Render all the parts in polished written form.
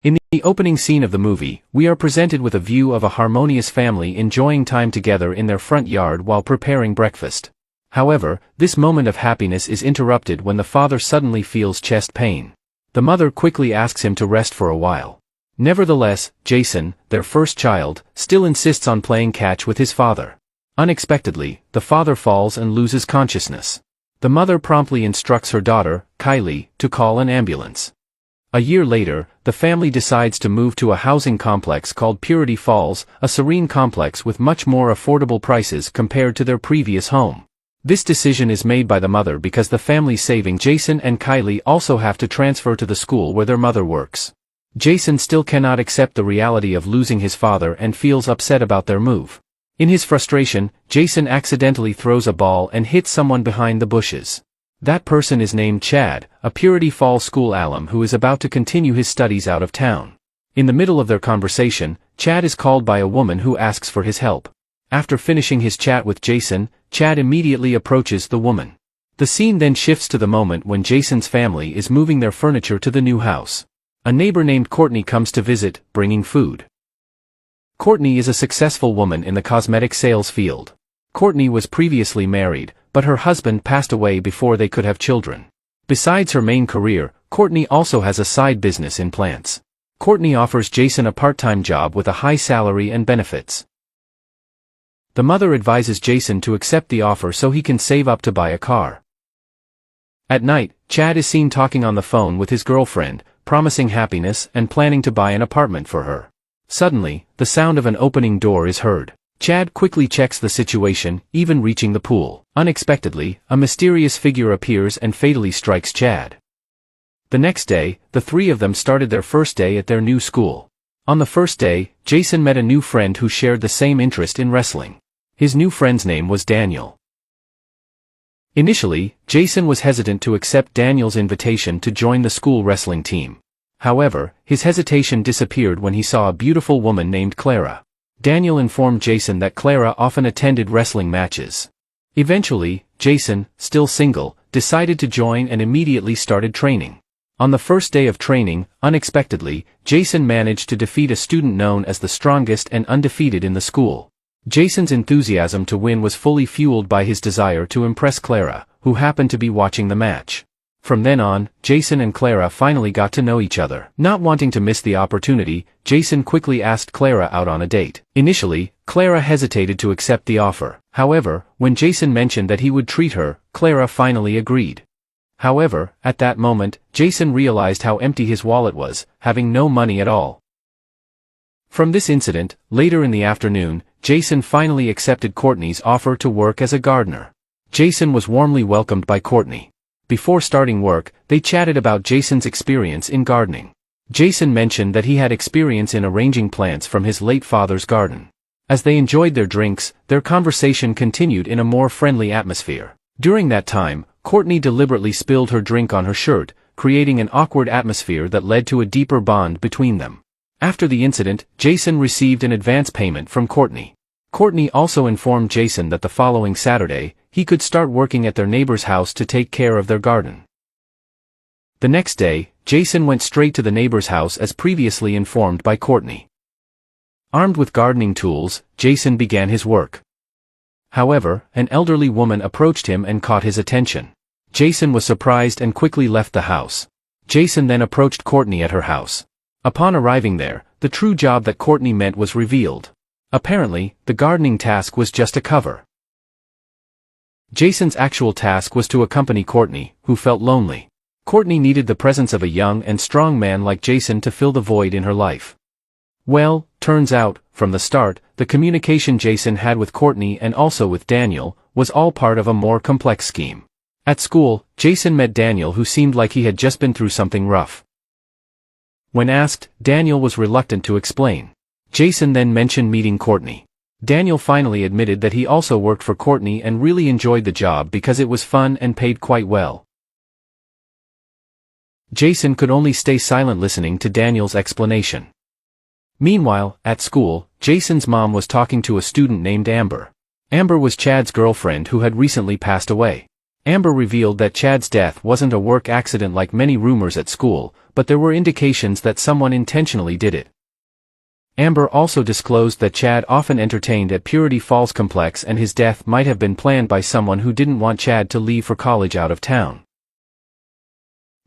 In the opening scene of the movie, we are presented with a view of a harmonious family enjoying time together in their front yard while preparing breakfast. However, this moment of happiness is interrupted when the father suddenly feels chest pain. The mother quickly asks him to rest for a while. Nevertheless, Jason, their first child, still insists on playing catch with his father. Unexpectedly, the father falls and loses consciousness. The mother promptly instructs her daughter, Kylie, to call an ambulance. A year later, the family decides to move to a housing complex called Purity Falls, a serene complex with much more affordable prices compared to their previous home. This decision is made by the mother because the family's saving Jason and Kylie also have to transfer to the school where their mother works. Jason still cannot accept the reality of losing his father and feels upset about their move. In his frustration, Jason accidentally throws a ball and hits someone behind the bushes. That person is named Chad, a Purity Falls school alum who is about to continue his studies out of town. In the middle of their conversation, Chad is called by a woman who asks for his help. After finishing his chat with Jason, Chad immediately approaches the woman. The scene then shifts to the moment when Jason's family is moving their furniture to the new house. A neighbor named Courtney comes to visit, bringing food. Courtney is a successful woman in the cosmetic sales field. Courtney was previously married, but her husband passed away before they could have children. Besides her main career, Courtney also has a side business in plants. Courtney offers Jason a part-time job with a high salary and benefits. The mother advises Jason to accept the offer so he can save up to buy a car. At night, Chad is seen talking on the phone with his girlfriend, promising happiness and planning to buy an apartment for her. Suddenly, the sound of an opening door is heard. Chad quickly checks the situation, even reaching the pool. Unexpectedly, a mysterious figure appears and fatally strikes Chad. The next day, the three of them started their first day at their new school. On the first day, Jason met a new friend who shared the same interest in wrestling. His new friend's name was Daniel. Initially, Jason was hesitant to accept Daniel's invitation to join the school wrestling team. However, his hesitation disappeared when he saw a beautiful woman named Clara. Daniel informed Jason that Clara often attended wrestling matches. Eventually, Jason, still single, decided to join and immediately started training. On the first day of training, unexpectedly, Jason managed to defeat a student known as the strongest and undefeated in the school. Jason's enthusiasm to win was fully fueled by his desire to impress Clara, who happened to be watching the match. From then on, Jason and Clara finally got to know each other. Not wanting to miss the opportunity, Jason quickly asked Clara out on a date. Initially, Clara hesitated to accept the offer. However, when Jason mentioned that he would treat her, Clara finally agreed. However, at that moment, Jason realized how empty his wallet was, having no money at all. From this incident, later in the afternoon, Jason finally accepted Courtney's offer to work as a gardener. Jason was warmly welcomed by Courtney. Before starting work, they chatted about Jason's experience in gardening. Jason mentioned that he had experience in arranging plants from his late father's garden. As they enjoyed their drinks, their conversation continued in a more friendly atmosphere. During that time, Courtney deliberately spilled her drink on her shirt, creating an awkward atmosphere that led to a deeper bond between them. After the incident, Jason received an advance payment from Courtney. Courtney also informed Jason that the following Saturday, he could start working at their neighbor's house to take care of their garden. The next day, Jason went straight to the neighbor's house as previously informed by Courtney. Armed with gardening tools, Jason began his work. However, an elderly woman approached him and caught his attention. Jason was surprised and quickly left the house. Jason then approached Courtney at her house. Upon arriving there, the true job that Courtney meant was revealed. Apparently, the gardening task was just a cover. Jason's actual task was to accompany Courtney, who felt lonely. Courtney needed the presence of a young and strong man like Jason to fill the void in her life. Well, turns out, from the start, the communication Jason had with Courtney and also with Daniel was all part of a more complex scheme. At school, Jason met Daniel, who seemed like he had just been through something rough. When asked, Daniel was reluctant to explain. Jason then mentioned meeting Courtney. Daniel finally admitted that he also worked for Courtney and really enjoyed the job because it was fun and paid quite well. Jason could only stay silent listening to Daniel's explanation. Meanwhile, at school, Jason's mom was talking to a student named Amber. Amber was Chad's girlfriend who had recently passed away. Amber revealed that Chad's death wasn't a work accident like many rumors at school, but there were indications that someone intentionally did it. Amber also disclosed that Chad often entertained at Purity Falls Complex and his death might have been planned by someone who didn't want Chad to leave for college out of town.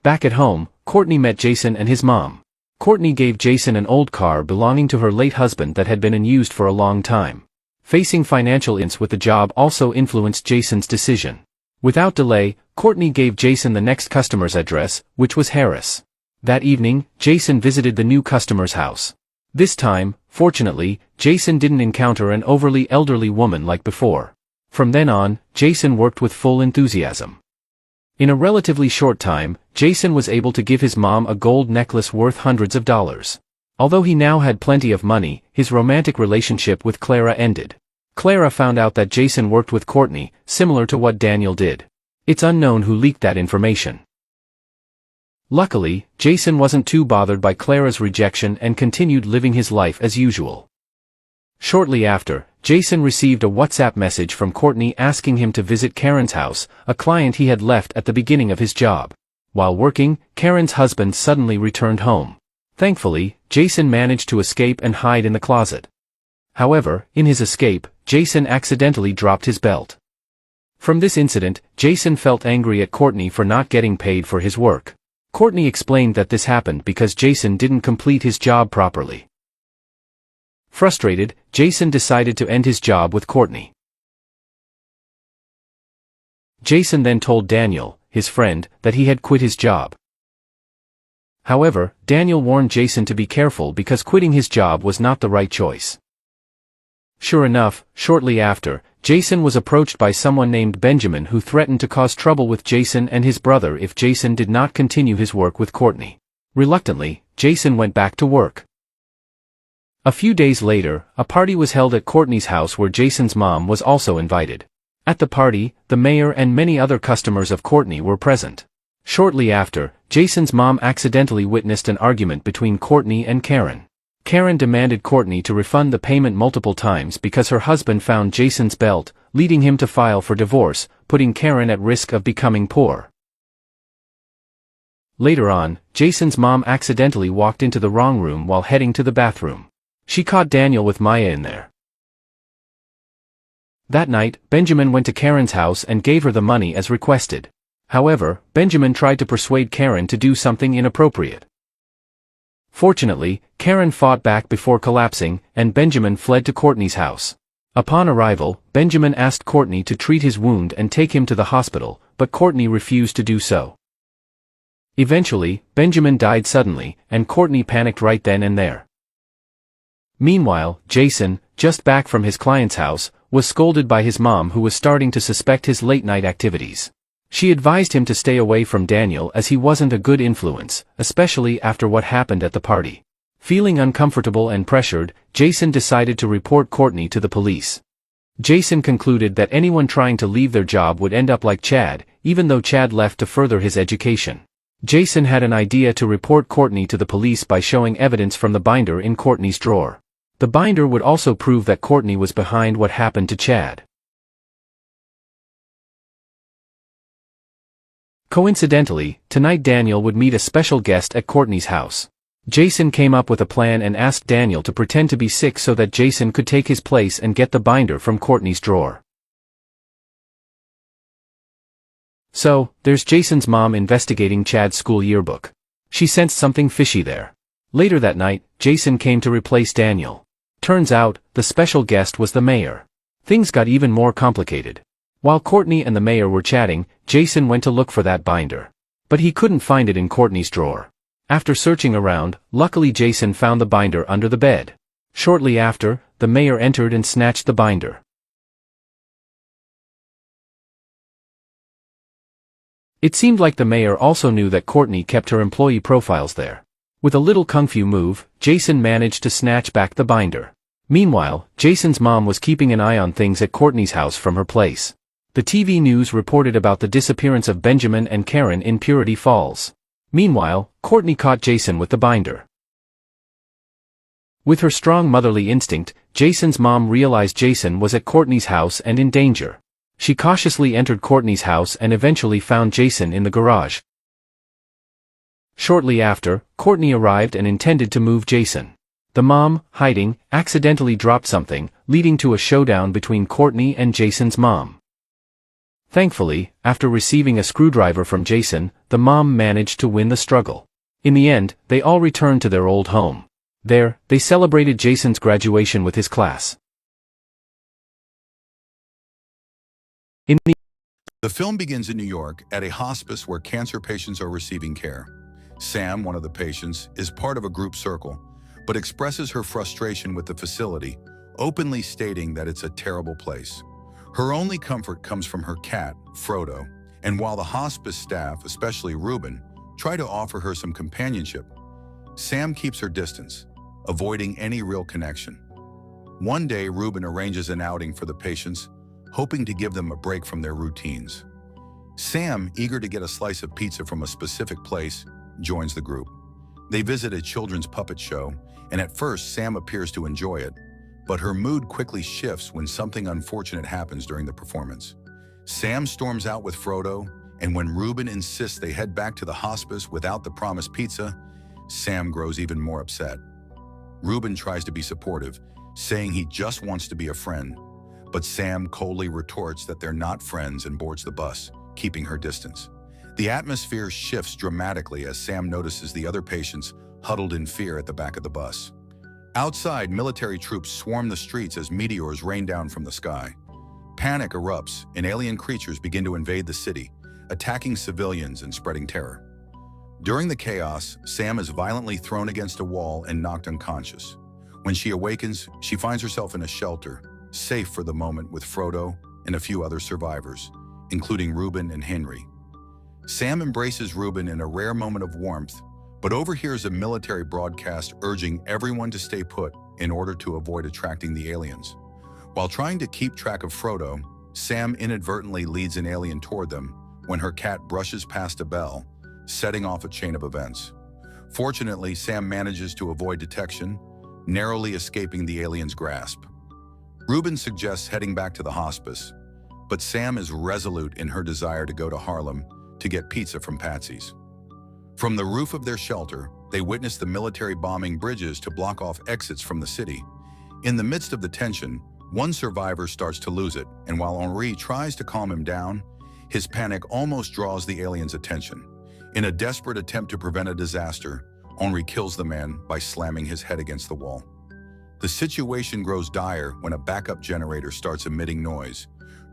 Back at home, Courtney met Jason and his mom. Courtney gave Jason an old car belonging to her late husband that had been unused for a long time. Facing financial ins with the job also influenced Jason's decision. Without delay, Courtney gave Jason the next customer's address, which was Harris. That evening, Jason visited the new customer's house. This time, fortunately, Jason didn't encounter an overly elderly woman like before. From then on, Jason worked with full enthusiasm. In a relatively short time, Jason was able to give his mom a gold necklace worth hundreds of dollars. Although he now had plenty of money, his romantic relationship with Clara ended. Clara found out that Jason worked with Courtney, similar to what Daniel did. It's unknown who leaked that information. Luckily, Jason wasn't too bothered by Clara's rejection and continued living his life as usual. Shortly after, Jason received a WhatsApp message from Courtney asking him to visit Karen's house, a client he had left at the beginning of his job. While working, Karen's husband suddenly returned home. Thankfully, Jason managed to escape and hide in the closet. However, in his escape, Jason accidentally dropped his belt. From this incident, Jason felt angry at Courtney for not getting paid for his work. Courtney explained that this happened because Jason didn't complete his job properly. Frustrated, Jason decided to end his job with Courtney. Jason then told Daniel, his friend, that he had quit his job. However, Daniel warned Jason to be careful because quitting his job was not the right choice. Sure enough, shortly after, Jason was approached by someone named Benjamin who threatened to cause trouble with Jason and his brother if Jason did not continue his work with Courtney. Reluctantly, Jason went back to work. A few days later, a party was held at Courtney's house where Jason's mom was also invited. At the party, the mayor and many other customers of Courtney were present. Shortly after, Jason's mom accidentally witnessed an argument between Courtney and Karen. Karen demanded Courtney to refund the payment multiple times because her husband found Jason's belt, leading him to file for divorce, putting Karen at risk of becoming poor. Later on, Jason's mom accidentally walked into the wrong room while heading to the bathroom. She caught Daniel with Maya in there. That night, Benjamin went to Karen's house and gave her the money as requested. However, Benjamin tried to persuade Karen to do something inappropriate. Fortunately, Karen fought back before collapsing, and Benjamin fled to Courtney's house. Upon arrival, Benjamin asked Courtney to treat his wound and take him to the hospital, but Courtney refused to do so. Eventually, Benjamin died suddenly, and Courtney panicked right then and there. Meanwhile, Jason, just back from his client's house, was scolded by his mom who was starting to suspect his late-night activities. She advised him to stay away from Daniel as he wasn't a good influence, especially after what happened at the party. Feeling uncomfortable and pressured, Jason decided to report Courtney to the police. Jason concluded that anyone trying to leave their job would end up like Chad, even though Chad left to further his education. Jason had an idea to report Courtney to the police by showing evidence from the binder in Courtney's drawer. The binder would also prove that Courtney was behind what happened to Chad. Coincidentally, tonight Daniel would meet a special guest at Courtney's house. Jason came up with a plan and asked Daniel to pretend to be sick so that Jason could take his place and get the binder from Courtney's drawer. So, there's Jason's mom investigating Chad's school yearbook. She sensed something fishy there. Later that night, Jason came to replace Daniel. Turns out, the special guest was the mayor. Things got even more complicated. While Courtney and the mayor were chatting, Jason went to look for that binder. But he couldn't find it in Courtney's drawer. After searching around, luckily Jason found the binder under the bed. Shortly after, the mayor entered and snatched the binder. It seemed like the mayor also knew that Courtney kept her employee profiles there. With a little kung fu move, Jason managed to snatch back the binder. Meanwhile, Jason's mom was keeping an eye on things at Courtney's house from her place. The TV news reported about the disappearance of Benjamin and Karen in Purity Falls. Meanwhile, Courtney caught Jason with the binder. With her strong motherly instinct, Jason's mom realized Jason was at Courtney's house and in danger. She cautiously entered Courtney's house and eventually found Jason in the garage. Shortly after, Courtney arrived and intended to move Jason. The mom, hiding, accidentally dropped something, leading to a showdown between Courtney and Jason's mom. Thankfully, after receiving a screwdriver from Jason, the mom managed to win the struggle. In the end, they all returned to their old home. There, they celebrated Jason's graduation with his class. The film begins in New York at a hospice where cancer patients are receiving care. Sam, one of the patients, is part of a group circle, but expresses her frustration with the facility, openly stating that it's a terrible place. Her only comfort comes from her cat, Frodo, and while the hospice staff, especially Ruben, try to offer her some companionship, Sam keeps her distance, avoiding any real connection. One day, Ruben arranges an outing for the patients, hoping to give them a break from their routines. Sam, eager to get a slice of pizza from a specific place, joins the group. They visit a children's puppet show, and at first Sam appears to enjoy it, but her mood quickly shifts when something unfortunate happens during the performance. Sam storms out with Frodo, and when Ruben insists they head back to the hospice without the promised pizza, Sam grows even more upset. Ruben tries to be supportive, saying he just wants to be a friend, but Sam coldly retorts that they're not friends and boards the bus, keeping her distance. The atmosphere shifts dramatically as Sam notices the other patients huddled in fear at the back of the bus. Outside, military troops swarm the streets as meteors rain down from the sky. Panic erupts, and alien creatures begin to invade the city, attacking civilians and spreading terror. During the chaos, Sam is violently thrown against a wall and knocked unconscious. When she awakens, she finds herself in a shelter, safe for the moment with Frodo and a few other survivors, including Ruben and Henry. Sam embraces Ruben in a rare moment of warmth, but overhears a military broadcast urging everyone to stay put in order to avoid attracting the aliens. While trying to keep track of Frodo, Sam inadvertently leads an alien toward them when her cat brushes past a bell, setting off a chain of events. Fortunately, Sam manages to avoid detection, narrowly escaping the alien's grasp. Ruben suggests heading back to the hospice, but Sam is resolute in her desire to go to Harlem to get pizza from Patsy's. From the roof of their shelter, they witness the military bombing bridges to block off exits from the city. In the midst of the tension, one survivor starts to lose it, and while Henri tries to calm him down, his panic almost draws the alien's attention. In a desperate attempt to prevent a disaster, Henri kills the man by slamming his head against the wall. The situation grows dire when a backup generator starts emitting noise,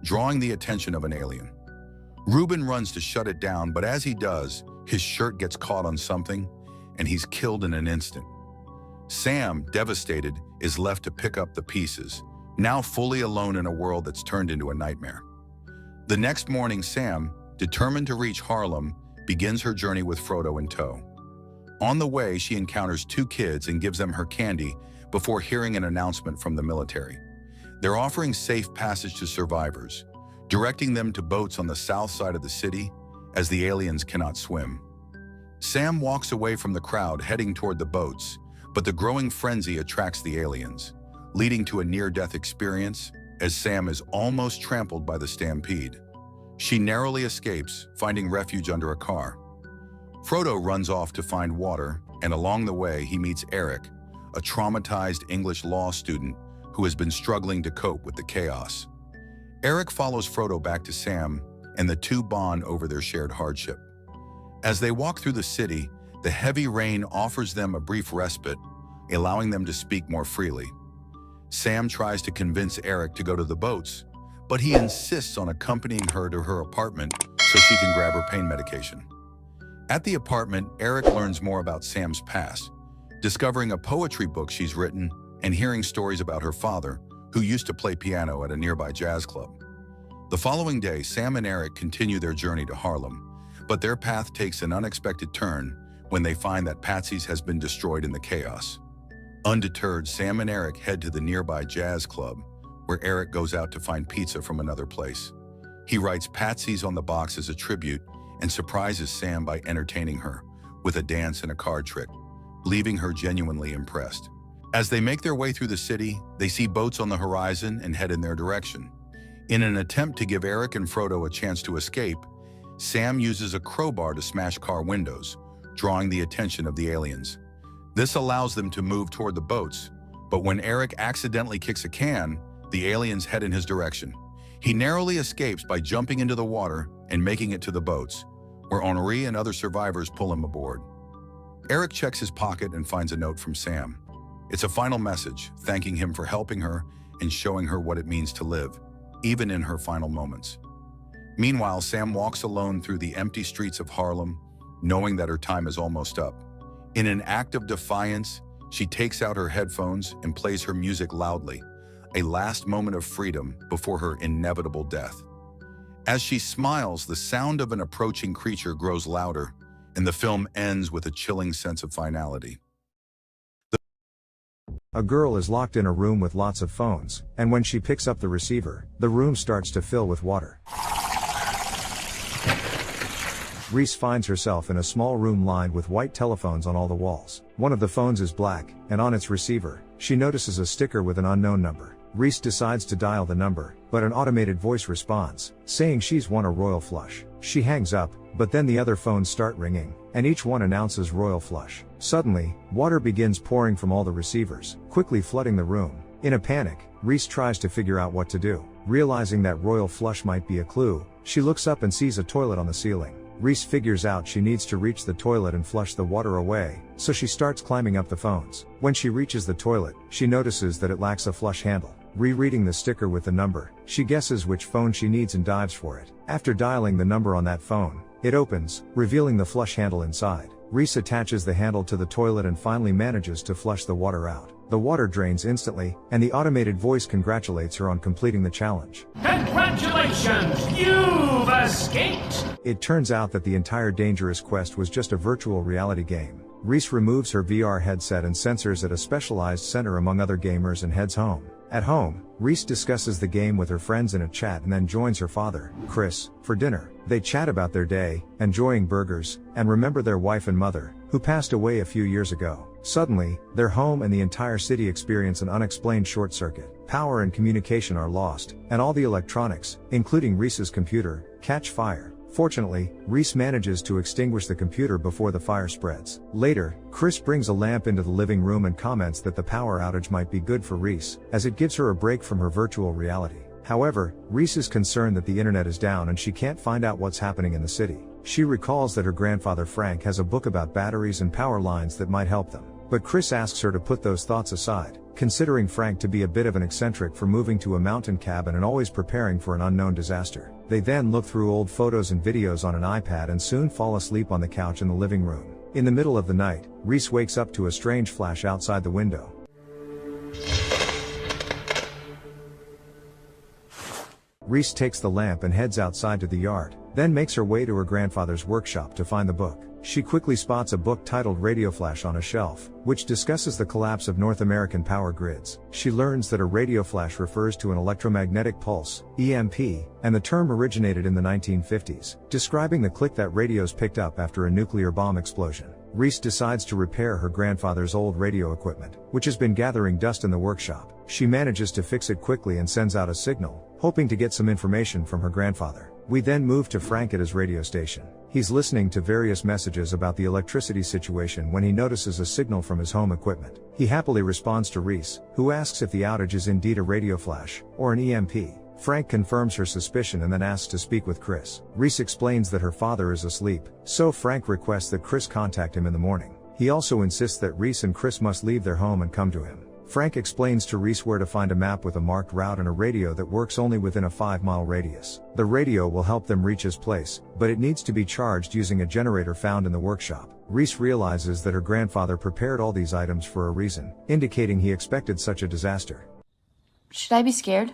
drawing the attention of an alien. Ruben runs to shut it down, but as he does, his shirt gets caught on something, and he's killed in an instant. Sam, devastated, is left to pick up the pieces, now fully alone in a world that's turned into a nightmare. The next morning, Sam, determined to reach Harlem, begins her journey with Frodo in tow. On the way, she encounters two kids and gives them her candy before hearing an announcement from the military. They're offering safe passage to survivors, directing them to boats on the south side of the city, as the aliens cannot swim. Sam walks away from the crowd heading toward the boats, but the growing frenzy attracts the aliens, leading to a near-death experience as Sam is almost trampled by the stampede. She narrowly escapes, finding refuge under a car. Frodo runs off to find water, and along the way he meets Eric, a traumatized English law student who has been struggling to cope with the chaos. Eric follows Frodo back to Sam, and the two bond over their shared hardship. As they walk through the city, the heavy rain offers them a brief respite, allowing them to speak more freely. Sam tries to convince Eric to go to the boats, but he insists on accompanying her to her apartment so she can grab her pain medication. At the apartment, Eric learns more about Sam's past, discovering a poetry book she's written and hearing stories about her father, who used to play piano at a nearby jazz club. The following day, Sam and Eric continue their journey to Harlem, but their path takes an unexpected turn when they find that Patsy's has been destroyed in the chaos. Undeterred, Sam and Eric head to the nearby jazz club, where Eric goes out to find pizza from another place. He writes Patsy's on the box as a tribute and surprises Sam by entertaining her with a dance and a card trick, leaving her genuinely impressed. As they make their way through the city, they see boats on the horizon and head in their direction. In an attempt to give Eric and Frodo a chance to escape, Sam uses a crowbar to smash car windows, drawing the attention of the aliens. This allows them to move toward the boats, but when Eric accidentally kicks a can, the aliens head in his direction. He narrowly escapes by jumping into the water and making it to the boats, where Henri and other survivors pull him aboard. Eric checks his pocket and finds a note from Sam. It's a final message, thanking him for helping her and showing her what it means to live, even in her final moments. Meanwhile, Sam walks alone through the empty streets of Harlem, knowing that her time is almost up. In an act of defiance, she takes out her headphones and plays her music loudly, a last moment of freedom before her inevitable death. As she smiles, the sound of an approaching creature grows louder, and the film ends with a chilling sense of finality. A girl is locked in a room with lots of phones, and when she picks up the receiver, the room starts to fill with water. Reese finds herself in a small room lined with white telephones on all the walls. One of the phones is black, and on its receiver, she notices a sticker with an unknown number. Reese decides to dial the number, but an automated voice responds, saying she's won a royal flush. She hangs up, but then the other phones start ringing, and each one announces royal flush. Suddenly, water begins pouring from all the receivers, quickly flooding the room. In a panic, Reese tries to figure out what to do. Realizing that royal flush might be a clue, she looks up and sees a toilet on the ceiling. Reese figures out she needs to reach the toilet and flush the water away, so she starts climbing up the phones. When she reaches the toilet, she notices that it lacks a flush handle. Rereading the sticker with the number, she guesses which phone she needs and dives for it. After dialing the number on that phone, it opens, revealing the flush handle inside. Reese attaches the handle to the toilet and finally manages to flush the water out. The water drains instantly, and the automated voice congratulates her on completing the challenge. Congratulations! You've escaped! It turns out that the entire dangerous quest was just a virtual reality game. Reese removes her VR headset and sensors at a specialized center among other gamers and heads home. At home, Reese discusses the game with her friends in a chat and then joins her father, Chris, for dinner. They chat about their day, enjoying burgers, and remember their wife and mother, who passed away a few years ago. Suddenly, their home and the entire city experience an unexplained short circuit. Power and communication are lost, and all the electronics, including Reese's computer, catch fire. Fortunately, Reese manages to extinguish the computer before the fire spreads. Later, Chris brings a lamp into the living room and comments that the power outage might be good for Reese, as it gives her a break from her virtual reality. However, Reese is concerned that the internet is down and she can't find out what's happening in the city. She recalls that her grandfather Frank has a book about batteries and power lines that might help them. But Chris asks her to put those thoughts aside, considering Frank to be a bit of an eccentric for moving to a mountain cabin and always preparing for an unknown disaster. They then look through old photos and videos on an iPad and soon fall asleep on the couch in the living room. In the middle of the night, Reese wakes up to a strange flash outside the window. Reese takes the lamp and heads outside to the yard, then makes her way to her grandfather's workshop to find the book. She quickly spots a book titled Radio Flash on a shelf, which discusses the collapse of North American power grids. She learns that a radio flash refers to an electromagnetic pulse, EMP, and the term originated in the 1950s, describing the click that radios picked up after a nuclear bomb explosion. Reese decides to repair her grandfather's old radio equipment, which has been gathering dust in the workshop. She manages to fix it quickly and sends out a signal, hoping to get some information from her grandfather. We then move to Frank at his radio station. He's listening to various messages about the electricity situation when he notices a signal from his home equipment. He happily responds to Reese, who asks if the outage is indeed a radio flash, or an EMP. Frank confirms her suspicion and then asks to speak with Chris. Reese explains that her father is asleep, so Frank requests that Chris contact him in the morning. He also insists that Reese and Chris must leave their home and come to him. Frank explains to Reese where to find a map with a marked route and a radio that works only within a 5-mile radius. The radio will help them reach his place, but it needs to be charged using a generator found in the workshop. Reese realizes that her grandfather prepared all these items for a reason, indicating he expected such a disaster. Should I be scared?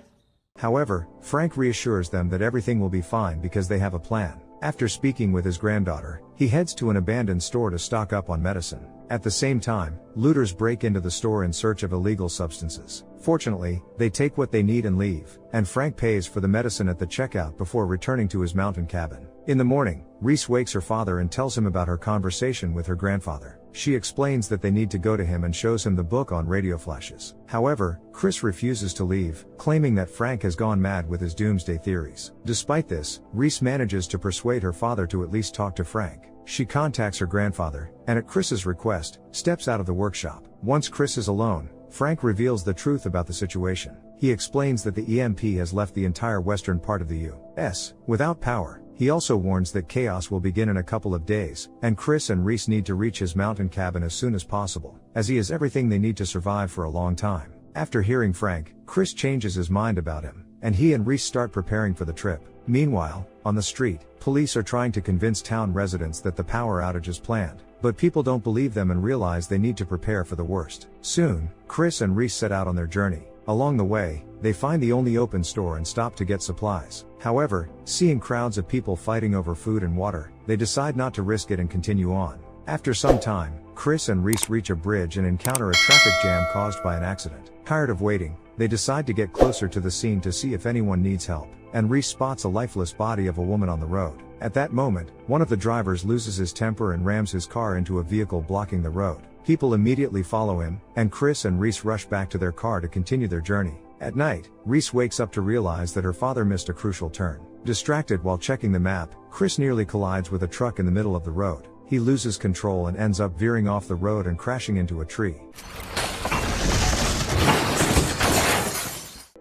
However, Frank reassures them that everything will be fine because they have a plan. After speaking with his granddaughter, he heads to an abandoned store to stock up on medicine. At the same time, looters break into the store in search of illegal substances. Fortunately, they take what they need and leave, and Frank pays for the medicine at the checkout before returning to his mountain cabin. In the morning, Reese wakes her father and tells him about her conversation with her grandfather. She explains that they need to go to him and shows him the book on radio flashes. However, Chris refuses to leave, claiming that Frank has gone mad with his doomsday theories. Despite this, Reese manages to persuade her father to at least talk to Frank. She contacts her grandfather, and at Chris's request, steps out of the workshop. Once Chris is alone, Frank reveals the truth about the situation. He explains that the EMP has left the entire western part of the U.S. without power. He also warns that chaos will begin in a couple of days, and Chris and Reese need to reach his mountain cabin as soon as possible, as he has everything they need to survive for a long time. After hearing Frank, Chris changes his mind about him, and he and Reese start preparing for the trip. Meanwhile, on the street, police are trying to convince town residents that the power outage is planned, but people don't believe them and realize they need to prepare for the worst. Soon, Chris and Reese set out on their journey. Along the way, they find the only open store and stop to get supplies. However, seeing crowds of people fighting over food and water, they decide not to risk it and continue on. After some time, Chris and Reese reach a bridge and encounter a traffic jam caused by an accident. Tired of waiting, they decide to get closer to the scene to see if anyone needs help, and Reese spots a lifeless body of a woman on the road. At that moment, one of the drivers loses his temper and rams his car into a vehicle blocking the road. People immediately follow him, and Chris and Reese rush back to their car to continue their journey. At night, Reese wakes up to realize that her father missed a crucial turn. Distracted while checking the map, Chris nearly collides with a truck in the middle of the road. He loses control and ends up veering off the road and crashing into a tree.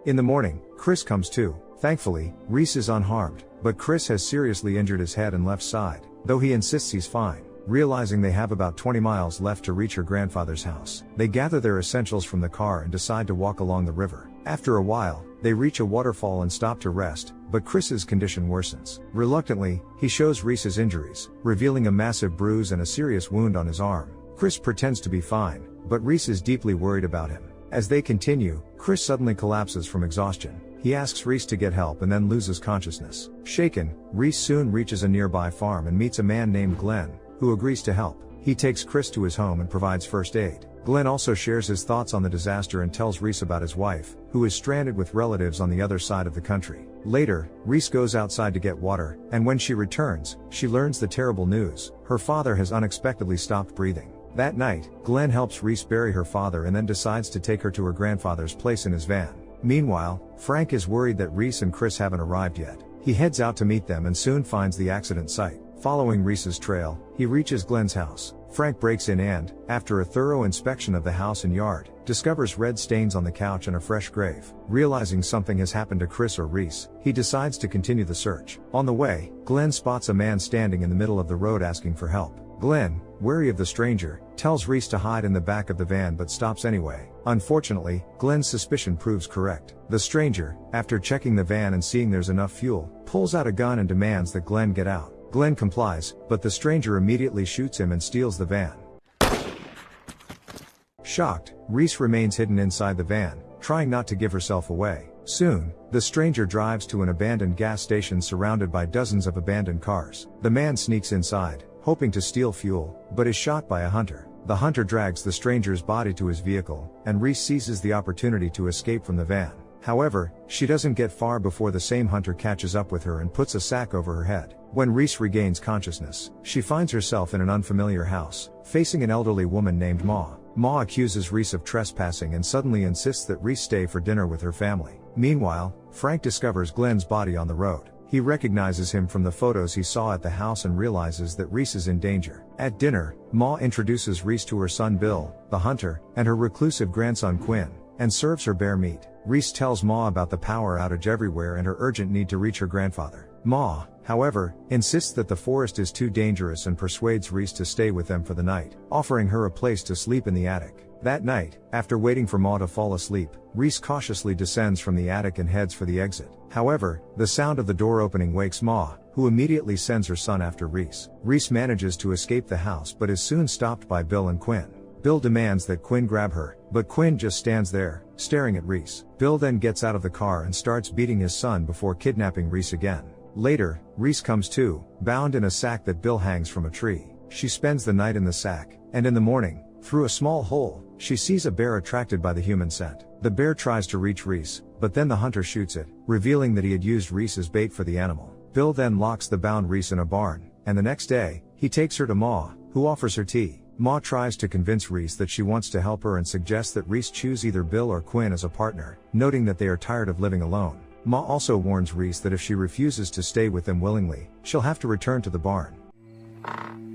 In the morning, Chris comes to. Thankfully, Reese is unharmed, but Chris has seriously injured his head and left side, though he insists he's fine. Realizing they have about 20 miles left to reach her grandfather's house, they gather their essentials from the car and decide to walk along the river. After a while, they reach a waterfall and stop to rest, but Chris's condition worsens. Reluctantly, he shows Reese his injuries, revealing a massive bruise and a serious wound on his arm. Chris pretends to be fine, but Reese is deeply worried about him. As they continue, Chris suddenly collapses from exhaustion. He asks Reese to get help and then loses consciousness. Shaken, Reese soon reaches a nearby farm and meets a man named Glenn, who agrees to help. He takes Chris to his home and provides first aid. Glenn also shares his thoughts on the disaster and tells Reese about his wife, who is stranded with relatives on the other side of the country. Later, Reese goes outside to get water, and when she returns, she learns the terrible news: her father has unexpectedly stopped breathing. That night, Glenn helps Reese bury her father and then decides to take her to her grandfather's place in his van. Meanwhile, Frank is worried that Reese and Chris haven't arrived yet. He heads out to meet them and soon finds the accident site. Following Reese's trail, he reaches Glenn's house. Frank breaks in and, after a thorough inspection of the house and yard, discovers red stains on the couch and a fresh grave. Realizing something has happened to Chris or Reese, he decides to continue the search. On the way, Glenn spots a man standing in the middle of the road asking for help. Glenn, wary of the stranger, tells Reese to hide in the back of the van but stops anyway. Unfortunately, Glenn's suspicion proves correct. The stranger, after checking the van and seeing there's enough fuel, pulls out a gun and demands that Glenn get out. Glenn complies, but the stranger immediately shoots him and steals the van. Shocked, Reese remains hidden inside the van, trying not to give herself away. Soon, the stranger drives to an abandoned gas station surrounded by dozens of abandoned cars. The man sneaks inside, hoping to steal fuel, but is shot by a hunter. The hunter drags the stranger's body to his vehicle, and Reese seizes the opportunity to escape from the van. However, she doesn't get far before the same hunter catches up with her and puts a sack over her head. When Reese regains consciousness, she finds herself in an unfamiliar house, facing an elderly woman named Ma. Ma accuses Reese of trespassing and suddenly insists that Reese stay for dinner with her family. Meanwhile, Frank discovers Glenn's body on the road. He recognizes him from the photos he saw at the house and realizes that Reese is in danger. At dinner, Ma introduces Reese to her son Bill, the hunter, and her reclusive grandson Quinn, and serves her bear meat. Reese tells Ma about the power outage everywhere and her urgent need to reach her grandfather. Ma, however, insists that the forest is too dangerous and persuades Reese to stay with them for the night, offering her a place to sleep in the attic. That night, after waiting for Ma to fall asleep, Reese cautiously descends from the attic and heads for the exit. However, the sound of the door opening wakes Ma, who immediately sends her son after Reese. Reese manages to escape the house but is soon stopped by Bill and Quinn. Bill demands that Quinn grab her, but Quinn just stands there, staring at Reese. Bill then gets out of the car and starts beating his son before kidnapping Reese again. Later, Reese comes to, bound in a sack that Bill hangs from a tree. She spends the night in the sack, and in the morning, through a small hole, she sees a bear attracted by the human scent. The bear tries to reach Reese, but then the hunter shoots it, revealing that he had used Reese as bait for the animal. Bill then locks the bound Reese in a barn, and the next day, he takes her to Ma, who offers her tea. Ma tries to convince Reese that she wants to help her and suggests that Reese choose either Bill or Quinn as a partner, noting that they are tired of living alone. Ma also warns Reese that if she refuses to stay with them willingly, she'll have to return to the barn.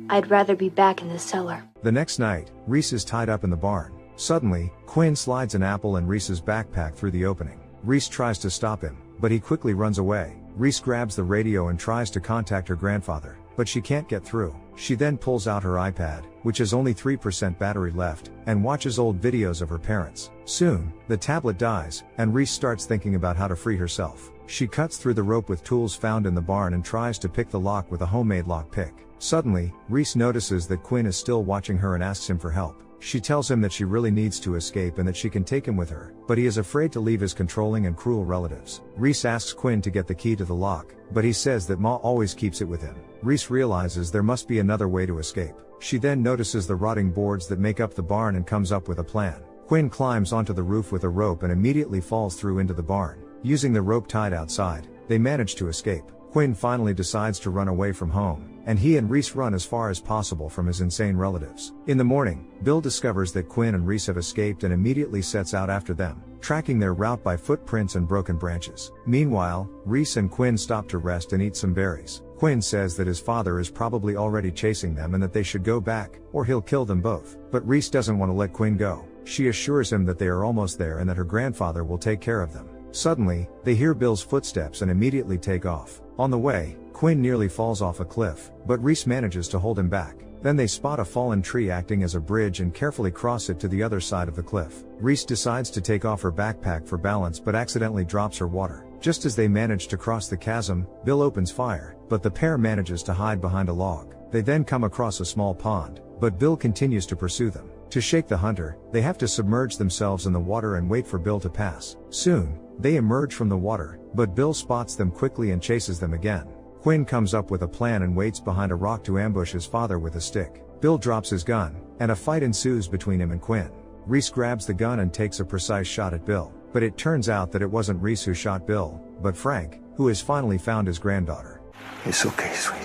I'd rather be back in the cellar. The next night, Reese is tied up in the barn. Suddenly, Quinn slides an apple in Reese's backpack through the opening. Reese tries to stop him, but he quickly runs away. Reese grabs the radio and tries to contact her grandfather, but she can't get through. She then pulls out her iPad, which has only 3% battery left, and watches old videos of her parents. Soon, the tablet dies, and Reese starts thinking about how to free herself. She cuts through the rope with tools found in the barn and tries to pick the lock with a homemade lock pick. Suddenly, Reese notices that Quinn is still watching her and asks him for help. She tells him that she really needs to escape and that she can take him with her, but he is afraid to leave his controlling and cruel relatives. Reese asks Quinn to get the key to the lock, but he says that Ma always keeps it with him. Reese realizes there must be another way to escape. She then notices the rotting boards that make up the barn and comes up with a plan. Quinn climbs onto the roof with a rope and immediately falls through into the barn. Using the rope tied outside, they manage to escape. Quinn finally decides to run away from home, and he and Reese run as far as possible from his insane relatives. In the morning, Bill discovers that Quinn and Reese have escaped and immediately sets out after them, tracking their route by footprints and broken branches. Meanwhile, Reese and Quinn stop to rest and eat some berries. Quinn says that his father is probably already chasing them and that they should go back, or he'll kill them both. But Reese doesn't want to let Quinn go. She assures him that they are almost there and that her grandfather will take care of them. Suddenly, they hear Bill's footsteps and immediately take off. On the way, Quinn nearly falls off a cliff, but Reese manages to hold him back. Then they spot a fallen tree acting as a bridge and carefully cross it to the other side of the cliff. Reese decides to take off her backpack for balance but accidentally drops her water. Just as they manage to cross the chasm, Bill opens fire, but the pair manages to hide behind a log. They then come across a small pond, but Bill continues to pursue them. To shake the hunter, they have to submerge themselves in the water and wait for Bill to pass. Soon, they emerge from the water, but Bill spots them quickly and chases them again. Quinn comes up with a plan and waits behind a rock to ambush his father with a stick. Bill drops his gun, and a fight ensues between him and Quinn. Reese grabs the gun and takes a precise shot at Bill, but it turns out that it wasn't Reese who shot Bill, but Frank, who has finally found his granddaughter. It's okay, sweetie.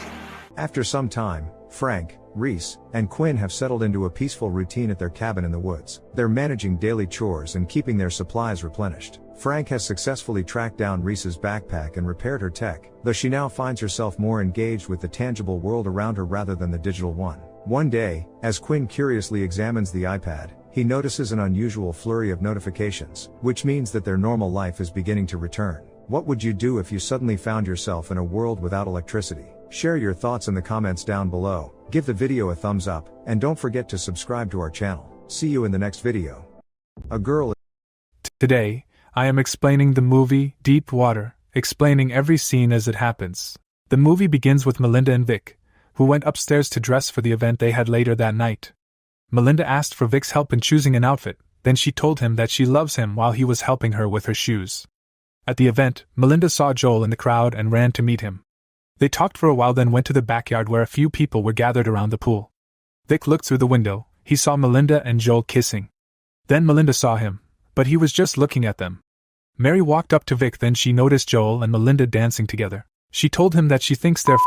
After some time, Frank, Reese, and Quinn have settled into a peaceful routine at their cabin in the woods. They're managing daily chores and keeping their supplies replenished. Frank has successfully tracked down Reese's backpack and repaired her tech, though she now finds herself more engaged with the tangible world around her rather than the digital one. One day, as Quinn curiously examines the iPad, he notices an unusual flurry of notifications, which means that their normal life is beginning to return. What would you do if you suddenly found yourself in a world without electricity? Share your thoughts in the comments down below, give the video a thumbs up, and don't forget to subscribe to our channel. See you in the next video. A girl. Today, I am explaining the movie Deep Water, explaining every scene as it happens. The movie begins with Melinda and Vic, who went upstairs to dress for the event they had later that night. Melinda asked for Vic's help in choosing an outfit, then she told him that she loves him while he was helping her with her shoes. At the event, Melinda saw Joel in the crowd and ran to meet him. They talked for a while, then went to the backyard where a few people were gathered around the pool. Vic looked through the window. He saw Melinda and Joel kissing. Then Melinda saw him, but he was just looking at them. Mary walked up to Vic, then she noticed Joel and Melinda dancing together. She told him that she thinks they're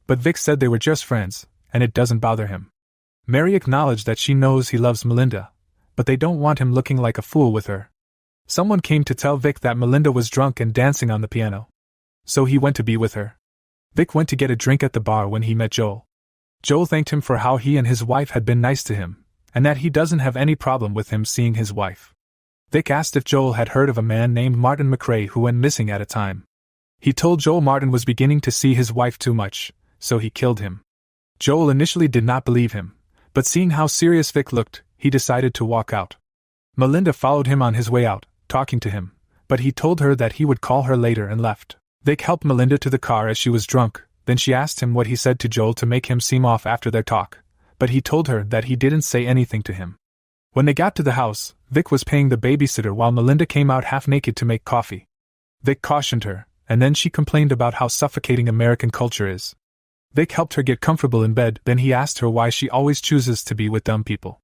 but Vic said they were just friends, and it doesn't bother him. Mary acknowledged that she knows he loves Melinda, but they don't want him looking like a fool with her. Someone came to tell Vic that Melinda was drunk and dancing on the piano. So he went to be with her. Vic went to get a drink at the bar when he met Joel. Joel thanked him for how he and his wife had been nice to him, and that he doesn't have any problem with him seeing his wife. Vic asked if Joel had heard of a man named Martin McRae who went missing at a time. He told Joel Martin was beginning to see his wife too much, so he killed him. Joel initially did not believe him, but seeing how serious Vic looked, he decided to walk out. Melinda followed him on his way out, talking to him, but he told her that he would call her later and left. Vic helped Melinda to the car as she was drunk, then she asked him what he said to Joel to make him seem off after their talk, but he told her that he didn't say anything to him. When they got to the house, Vic was paying the babysitter while Melinda came out half naked to make coffee. Vic cautioned her, and then she complained about how suffocating American culture is. Vic helped her get comfortable in bed, then he asked her why she always chooses to be with dumb people.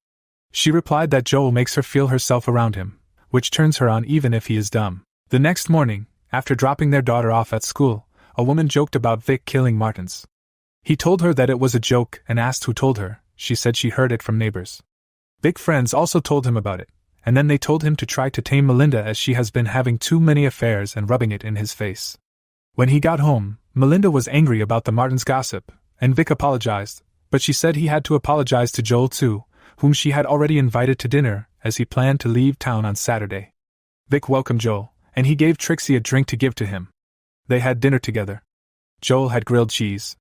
She replied that Joel makes her feel herself around him, which turns her on even if he is dumb. The next morning, after dropping their daughter off at school, a woman joked about Vic killing Martins. He told her that it was a joke and asked who told her. She said she heard it from neighbors. Vic's friends also told him about it, and then they told him to try to tame Melinda as she has been having too many affairs and rubbing it in his face. When he got home, Melinda was angry about the Martins gossip, and Vic apologized, but she said he had to apologize to Joel too, whom she had already invited to dinner, as he planned to leave town on Saturday. Vic welcomed Joel, and he gave Trixie a drink to give to him. They had dinner together. Joel had grilled cheese.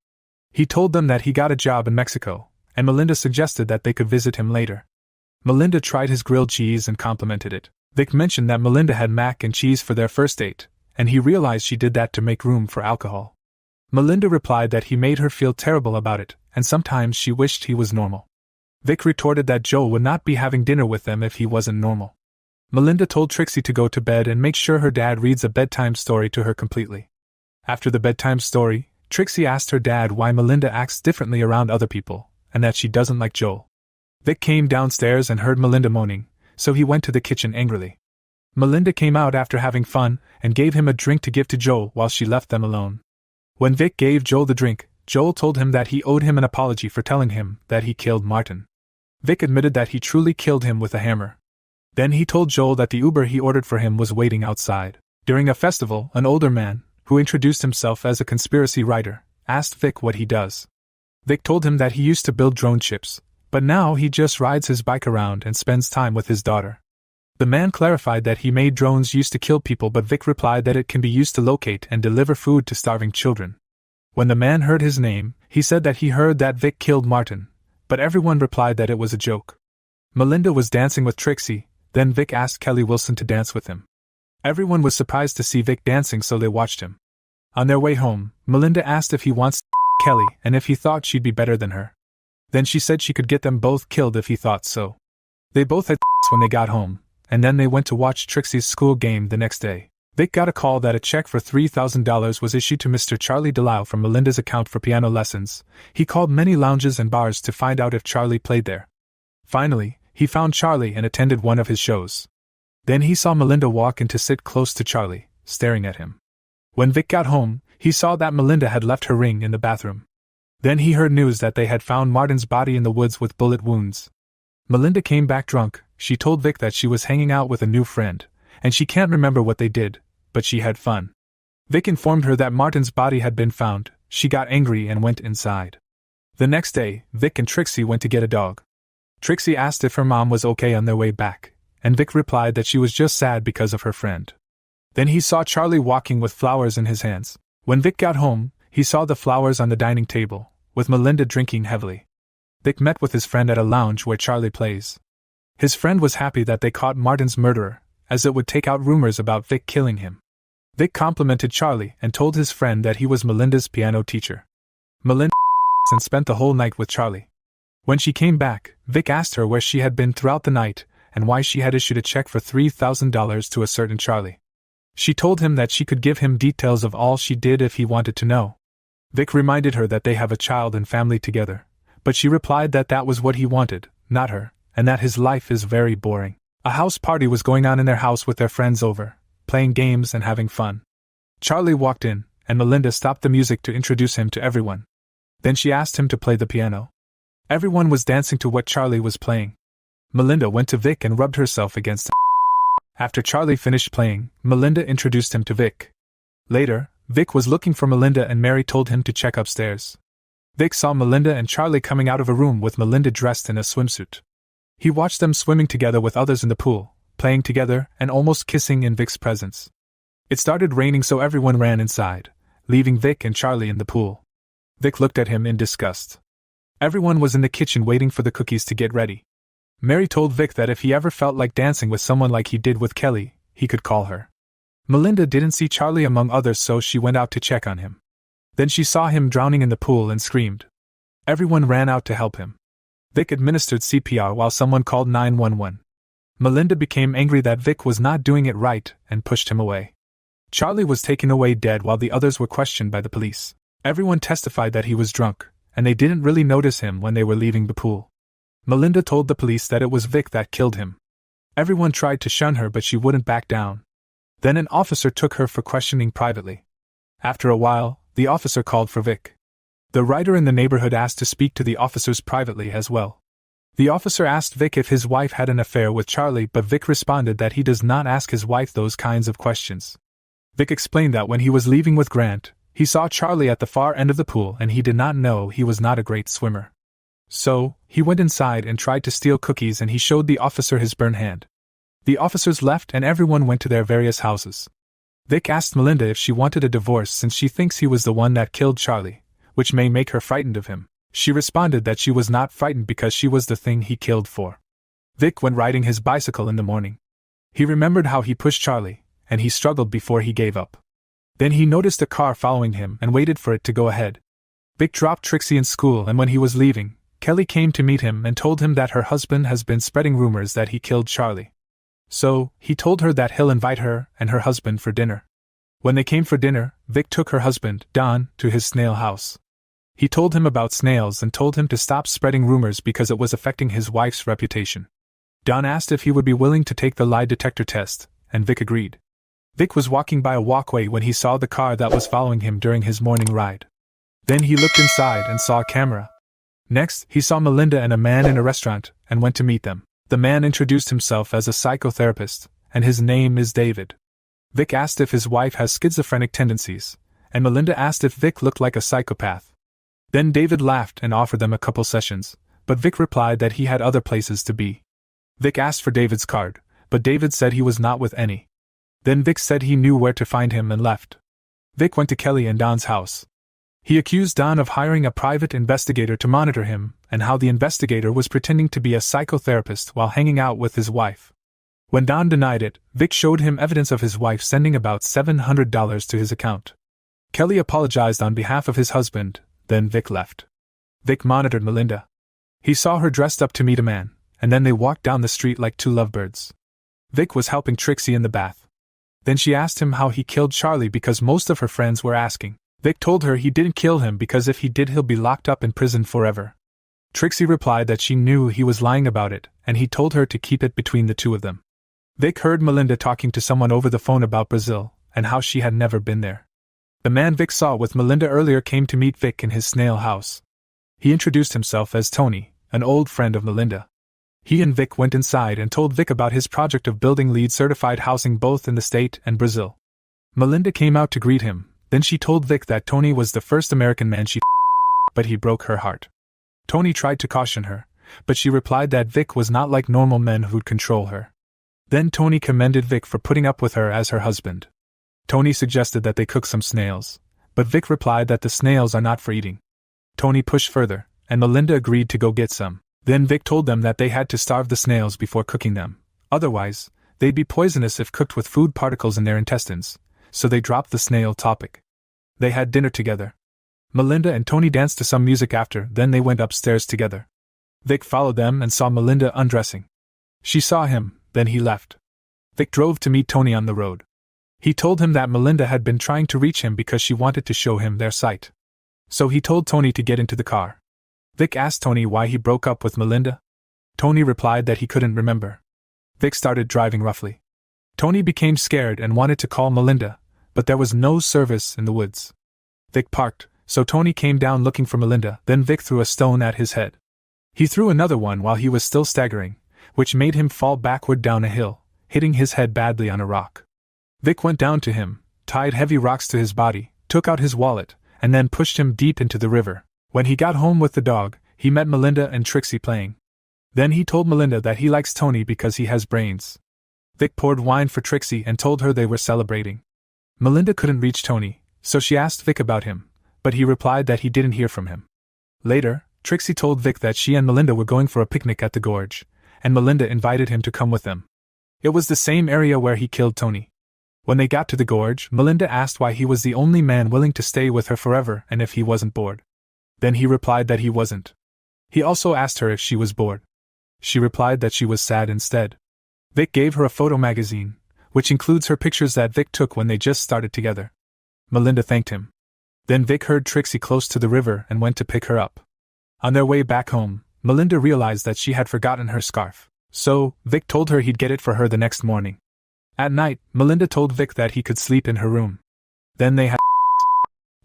He told them that he got a job in Mexico, and Melinda suggested that they could visit him later. Melinda tried his grilled cheese and complimented it. Vic mentioned that Melinda had mac and cheese for their first date, and he realized she did that to make room for alcohol. Melinda replied that he made her feel terrible about it, and sometimes she wished he was normal. Vic retorted that Joel would not be having dinner with them if he wasn't normal. Melinda told Trixie to go to bed and make sure her dad reads a bedtime story to her completely. After the bedtime story, Trixie asked her dad why Melinda acts differently around other people, and that she doesn't like Joel. Vic came downstairs and heard Melinda moaning, so he went to the kitchen angrily. Melinda came out after having fun and gave him a drink to give to Joel while she left them alone. When Vic gave Joel the drink, Joel told him that he owed him an apology for telling him that he killed Martin. Vic admitted that he truly killed him with a hammer. Then he told Joel that the Uber he ordered for him was waiting outside. During a festival, an older man, who introduced himself as a conspiracy writer, asked Vic what he does. Vic told him that he used to build drone ships, but now he just rides his bike around and spends time with his daughter. The man clarified that he made drones used to kill people, but Vic replied that it can be used to locate and deliver food to starving children. When the man heard his name, he said that he heard that Vic killed Martin, but everyone replied that it was a joke. Melinda was dancing with Trixie, then Vic asked Kelly Wilson to dance with him. Everyone was surprised to see Vic dancing, so they watched him. On their way home, Melinda asked if he wants Kelly and if he thought she'd be better than her. Then she said she could get them both killed if he thought so. They both had when they got home, and then they went to watch Trixie's school game the next day. Vic got a call that a check for $3,000 was issued to Mr. Charlie DeLisle from Melinda's account for piano lessons. He called many lounges and bars to find out if Charlie played there. Finally, he found Charlie and attended one of his shows. Then he saw Melinda walk in to sit close to Charlie, staring at him. When Vic got home, he saw that Melinda had left her ring in the bathroom. Then he heard news that they had found Martin's body in the woods with bullet wounds. Melinda came back drunk. She told Vic that she was hanging out with a new friend, and she can't remember what they did, but she had fun. Vic informed her that Martin's body had been found. She got angry and went inside. The next day, Vic and Trixie went to get a dog. Trixie asked if her mom was okay on their way back, and Vic replied that she was just sad because of her friend. Then he saw Charlie walking with flowers in his hands. When Vic got home, he saw the flowers on the dining table, with Melinda drinking heavily. Vic met with his friend at a lounge where Charlie plays. His friend was happy that they caught Martin's murderer, as it would take out rumors about Vic killing him. Vic complimented Charlie and told his friend that he was Melinda's piano teacher. Melinda and spent the whole night with Charlie. When she came back, Vic asked her where she had been throughout the night and why she had issued a check for $3,000 to a certain Charlie. She told him that she could give him details of all she did if he wanted to know. Vic reminded her that they have a child and family together, but she replied that that was what he wanted, not her, and that his life is very boring. A house party was going on in their house with their friends over, playing games and having fun. Charlie walked in, and Melinda stopped the music to introduce him to everyone. Then she asked him to play the piano. Everyone was dancing to what Charlie was playing. Melinda went to Vic and rubbed herself against him. After Charlie finished playing, Melinda introduced him to Vic. Later, Vic was looking for Melinda and Mary told him to check upstairs. Vic saw Melinda and Charlie coming out of a room with Melinda dressed in a swimsuit. He watched them swimming together with others in the pool, playing together and almost kissing in Vic's presence. It started raining, so everyone ran inside, leaving Vic and Charlie in the pool. Vic looked at him in disgust. Everyone was in the kitchen waiting for the cookies to get ready. Mary told Vic that if he ever felt like dancing with someone like he did with Kelly, he could call her. Melinda didn't see Charlie among others, so she went out to check on him. Then she saw him drowning in the pool and screamed. Everyone ran out to help him. Vic administered CPR while someone called 911. Melinda became angry that Vic was not doing it right and pushed him away. Charlie was taken away dead while the others were questioned by the police. Everyone testified that he was drunk, and they didn't really notice him when they were leaving the pool. Melinda told the police that it was Vic that killed him. Everyone tried to shun her, but she wouldn't back down. Then an officer took her for questioning privately. After a while, the officer called for Vic. The writer in the neighborhood asked to speak to the officers privately as well. The officer asked Vic if his wife had an affair with Charlie, but Vic responded that he does not ask his wife those kinds of questions. Vic explained that when he was leaving with Grant, he saw Charlie at the far end of the pool and he did not know he was not a great swimmer. So, he went inside and tried to steal cookies and he showed the officer his burned hand. The officers left and everyone went to their various houses. Vic asked Melinda if she wanted a divorce since she thinks he was the one that killed Charlie, which may make her frightened of him. She responded that she was not frightened because she was the thing he killed for. Vic went riding his bicycle in the morning. He remembered how he pushed Charlie, and he struggled before he gave up. Then he noticed a car following him and waited for it to go ahead. Vic dropped Trixie in school, and when he was leaving, Kelly came to meet him and told him that her husband has been spreading rumors that he killed Charlie. So, he told her that he'll invite her and her husband for dinner. When they came for dinner, Vic took her husband, Don, to his snail house. He told him about snails and told him to stop spreading rumors because it was affecting his wife's reputation. Don asked if he would be willing to take the lie detector test, and Vic agreed. Vic was walking by a walkway when he saw the car that was following him during his morning ride. Then he looked inside and saw a camera. Next, he saw Melinda and a man in a restaurant and went to meet them. The man introduced himself as a psychotherapist, and his name is David. Vic asked if his wife has schizophrenic tendencies, and Melinda asked if Vic looked like a psychopath. Then David laughed and offered them a couple sessions, but Vic replied that he had other places to be. Vic asked for David's card, but David said he was not with any. Then Vic said he knew where to find him and left. Vic went to Kelly and Don's house. He accused Don of hiring a private investigator to monitor him, and how the investigator was pretending to be a psychotherapist while hanging out with his wife. When Don denied it, Vic showed him evidence of his wife sending about $700 to his account. Kelly apologized on behalf of his husband. Then Vic left. Vic monitored Melinda. He saw her dressed up to meet a man, and then they walked down the street like two lovebirds. Vic was helping Trixie in the bath. Then she asked him how he killed Charlie because most of her friends were asking. Vic told her he didn't kill him because if he did he'll be locked up in prison forever. Trixie replied that she knew he was lying about it, and he told her to keep it between the two of them. Vic heard Melinda talking to someone over the phone about Brazil, and how she had never been there. The man Vic saw with Melinda earlier came to meet Vic in his snail house. He introduced himself as Tony, an old friend of Melinda. He and Vic went inside and told Vic about his project of building LEED-certified housing both in the state and Brazil. Melinda came out to greet him, then she told Vic that Tony was the first American man she but he broke her heart. Tony tried to caution her, but she replied that Vic was not like normal men who'd control her. Then Tony commended Vic for putting up with her as her husband. Tony suggested that they cook some snails, but Vic replied that the snails are not for eating. Tony pushed further, and Melinda agreed to go get some. Then Vic told them that they had to starve the snails before cooking them, otherwise, they'd be poisonous if cooked with food particles in their intestines, so they dropped the snail topic. They had dinner together. Melinda and Tony danced to some music after, then they went upstairs together. Vic followed them and saw Melinda undressing. She saw him, then he left. Vic drove to meet Tony on the road. He told him that Melinda had been trying to reach him because she wanted to show him their site. So he told Tony to get into the car. Vic asked Tony why he broke up with Melinda. Tony replied that he couldn't remember. Vic started driving roughly. Tony became scared and wanted to call Melinda, but there was no service in the woods. Vic parked, so Tony came down looking for Melinda, then Vic threw a stone at his head. He threw another one while he was still staggering, which made him fall backward down a hill, hitting his head badly on a rock. Vic went down to him, tied heavy rocks to his body, took out his wallet, and then pushed him deep into the river. When he got home with the dog, he met Melinda and Trixie playing. Then he told Melinda that he likes Tony because he has brains. Vic poured wine for Trixie and told her they were celebrating. Melinda couldn't reach Tony, so she asked Vic about him, but he replied that he didn't hear from him. Later, Trixie told Vic that she and Melinda were going for a picnic at the gorge, and Melinda invited him to come with them. It was the same area where he killed Tony. When they got to the gorge, Melinda asked why he was the only man willing to stay with her forever and if he wasn't bored. Then he replied that he wasn't. He also asked her if she was bored. She replied that she was sad instead. Vic gave her a photo magazine, which includes her pictures that Vic took when they just started together. Melinda thanked him. Then Vic heard Trixie close to the river and went to pick her up. On their way back home, Melinda realized that she had forgotten her scarf, so Vic told her he'd get it for her the next morning. At night, Melinda told Vic that he could sleep in her room. Then they had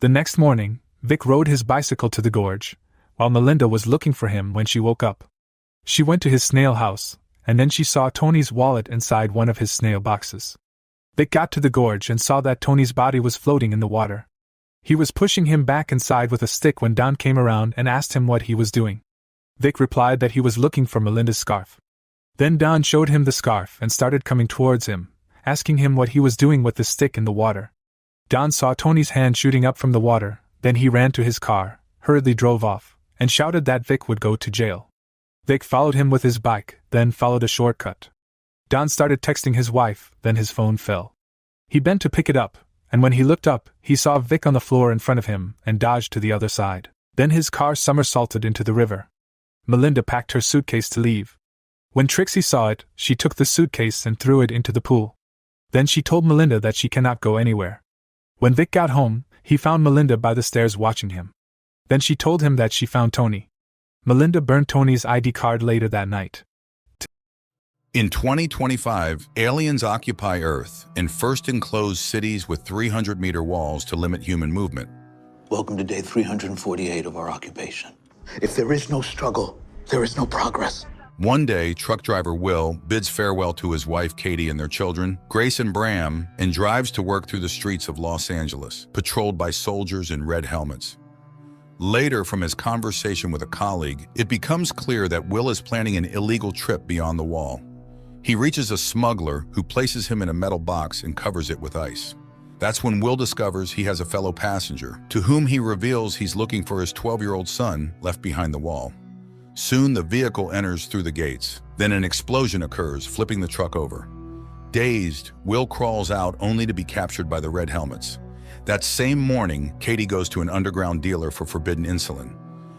The next morning, Vic rode his bicycle to the gorge, while Melinda was looking for him when she woke up. She went to his snail house, and then she saw Tony's wallet inside one of his snail boxes. Vic got to the gorge and saw that Tony's body was floating in the water. He was pushing him back inside with a stick when Don came around and asked him what he was doing. Vic replied that he was looking for Melinda's scarf. Then Don showed him the scarf and started coming towards him, asking him what he was doing with the stick in the water. Don saw Tony's hand shooting up from the water, then he ran to his car, hurriedly drove off, and shouted that Vic would go to jail. Vic followed him with his bike, then followed a shortcut. Don started texting his wife, then his phone fell. He bent to pick it up, and when he looked up, he saw Vic on the floor in front of him and dodged to the other side. Then his car somersaulted into the river. Melinda packed her suitcase to leave. When Trixie saw it, she took the suitcase and threw it into the pool. Then she told Melinda that she cannot go anywhere. When Vic got home, he found Melinda by the stairs watching him. Then she told him that she found Tony. Melinda burned Tony's ID card later that night. In 2025, aliens occupy Earth and first enclose cities with 300-meter walls to limit human movement. Welcome to day 348 of our occupation. If there is no struggle, there is no progress. One day, truck driver Will bids farewell to his wife Katie and their children, Grace and Bram, and drives to work through the streets of Los Angeles, patrolled by soldiers in red helmets. Later, from his conversation with a colleague, it becomes clear that Will is planning an illegal trip beyond the wall. He reaches a smuggler who places him in a metal box and covers it with ice. That's when Will discovers he has a fellow passenger, to whom he reveals he's looking for his 12-year-old son left behind the wall. Soon the vehicle enters through the gates. Then an explosion occurs, flipping the truck over. Dazed, Will crawls out only to be captured by the red helmets. That same morning, Katie goes to an underground dealer for forbidden insulin.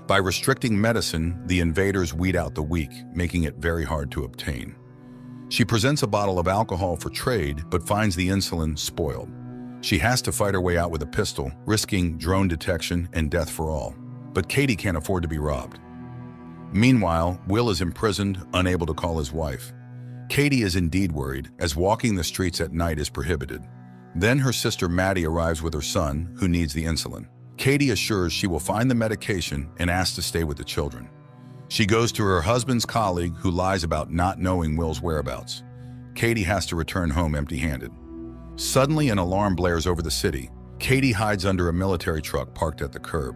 By restricting medicine, the invaders weed out the weak, making it very hard to obtain. She presents a bottle of alcohol for trade, but finds the insulin spoiled. She has to fight her way out with a pistol, risking drone detection and death for all. But Katie can't afford to be robbed. Meanwhile, Will is imprisoned, unable to call his wife. Katie is indeed worried, as walking the streets at night is prohibited. Then her sister Maddie arrives with her son, who needs the insulin. Katie assures she will find the medication and asks to stay with the children. She goes to her husband's colleague, who lies about not knowing Will's whereabouts. Katie has to return home empty-handed. Suddenly, an alarm blares over the city. Katie hides under a military truck parked at the curb.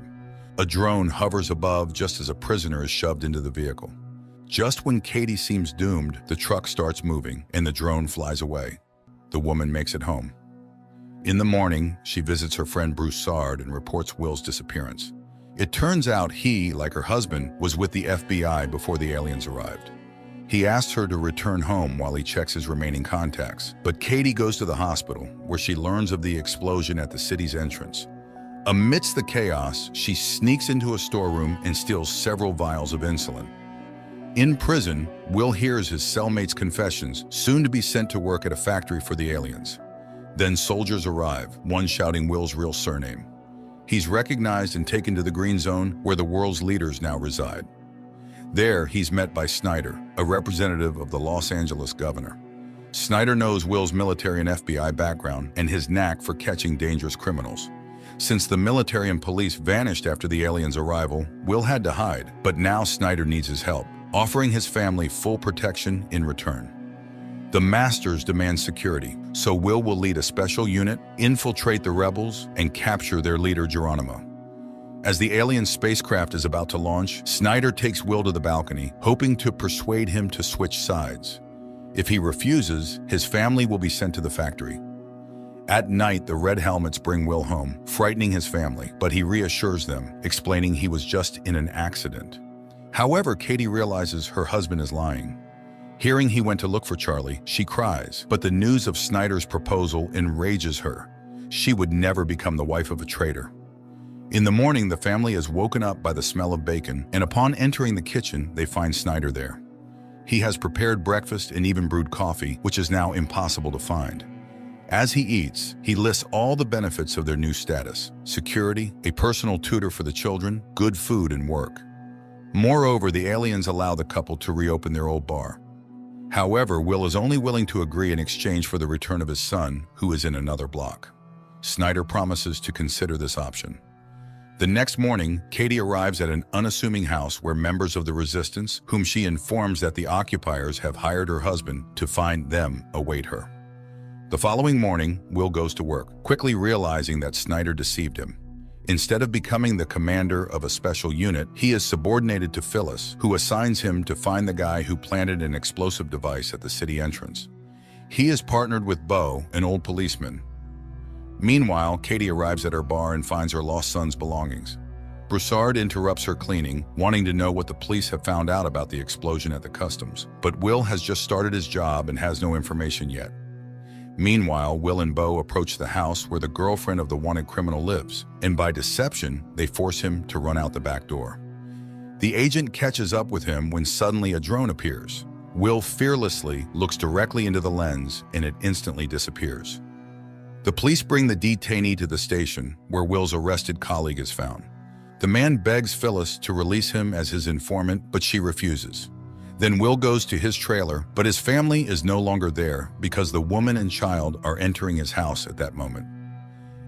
A drone hovers above just as a prisoner is shoved into the vehicle. Just when Katie seems doomed, the truck starts moving and the drone flies away. The woman makes it home. In the morning, she visits her friend Bruce Sard and reports Will's disappearance. It turns out he, like her husband, was with the FBI before the aliens arrived. He asks her to return home while he checks his remaining contacts, but Katie goes to the hospital, where she learns of the explosion at the city's entrance. Amidst the chaos, she sneaks into a storeroom and steals several vials of insulin. In prison, Will hears his cellmate's confessions, soon to be sent to work at a factory for the aliens. Then soldiers arrive, one shouting Will's real surname. He's recognized and taken to the Green Zone, where the world's leaders now reside. There, he's met by Snyder, a representative of the Los Angeles governor. Snyder knows Will's military and FBI background and his knack for catching dangerous criminals. Since the military and police vanished after the aliens' arrival, Will had to hide, but now Snyder needs his help, offering his family full protection in return. The Masters demand security, so Will lead a special unit, infiltrate the rebels, and capture their leader Geronimo. As the alien spacecraft is about to launch, Snyder takes Will to the balcony, hoping to persuade him to switch sides. If he refuses, his family will be sent to the factory. At night, the Red Helmets bring Will home, frightening his family, but he reassures them, explaining he was just in an accident. However, Katie realizes her husband is lying. Hearing he went to look for Charlie, she cries, but the news of Snyder's proposal enrages her. She would never become the wife of a traitor. In the morning, the family is woken up by the smell of bacon, and upon entering the kitchen, they find Snyder there. He has prepared breakfast and even brewed coffee, which is now impossible to find. As he eats, he lists all the benefits of their new status: security, a personal tutor for the children, good food, and work. Moreover, the aliens allow the couple to reopen their old bar. However, Will is only willing to agree in exchange for the return of his son, who is in another block. Snyder promises to consider this option. The next morning, Katie arrives at an unassuming house where members of the resistance, whom she informs that the occupiers have hired her husband to find them, await her. The following morning, Will goes to work, quickly realizing that Snyder deceived him. Instead of becoming the commander of a special unit, he is subordinated to Phyllis, who assigns him to find the guy who planted an explosive device at the city entrance. He is partnered with Beau, an old policeman. Meanwhile, Katie arrives at her bar and finds her lost son's belongings. Broussard interrupts her cleaning, wanting to know what the police have found out about the explosion at the customs. But Will has just started his job and has no information yet. Meanwhile, Will and Beau approach the house where the girlfriend of the wanted criminal lives, and by deception, they force him to run out the back door. The agent catches up with him when suddenly a drone appears. Will fearlessly looks directly into the lens and it instantly disappears. The police bring the detainee to the station, where Will's arrested colleague is found. The man begs Phyllis to release him as his informant, but she refuses. Then Will goes to his trailer, but his family is no longer there because the woman and child are entering his house at that moment.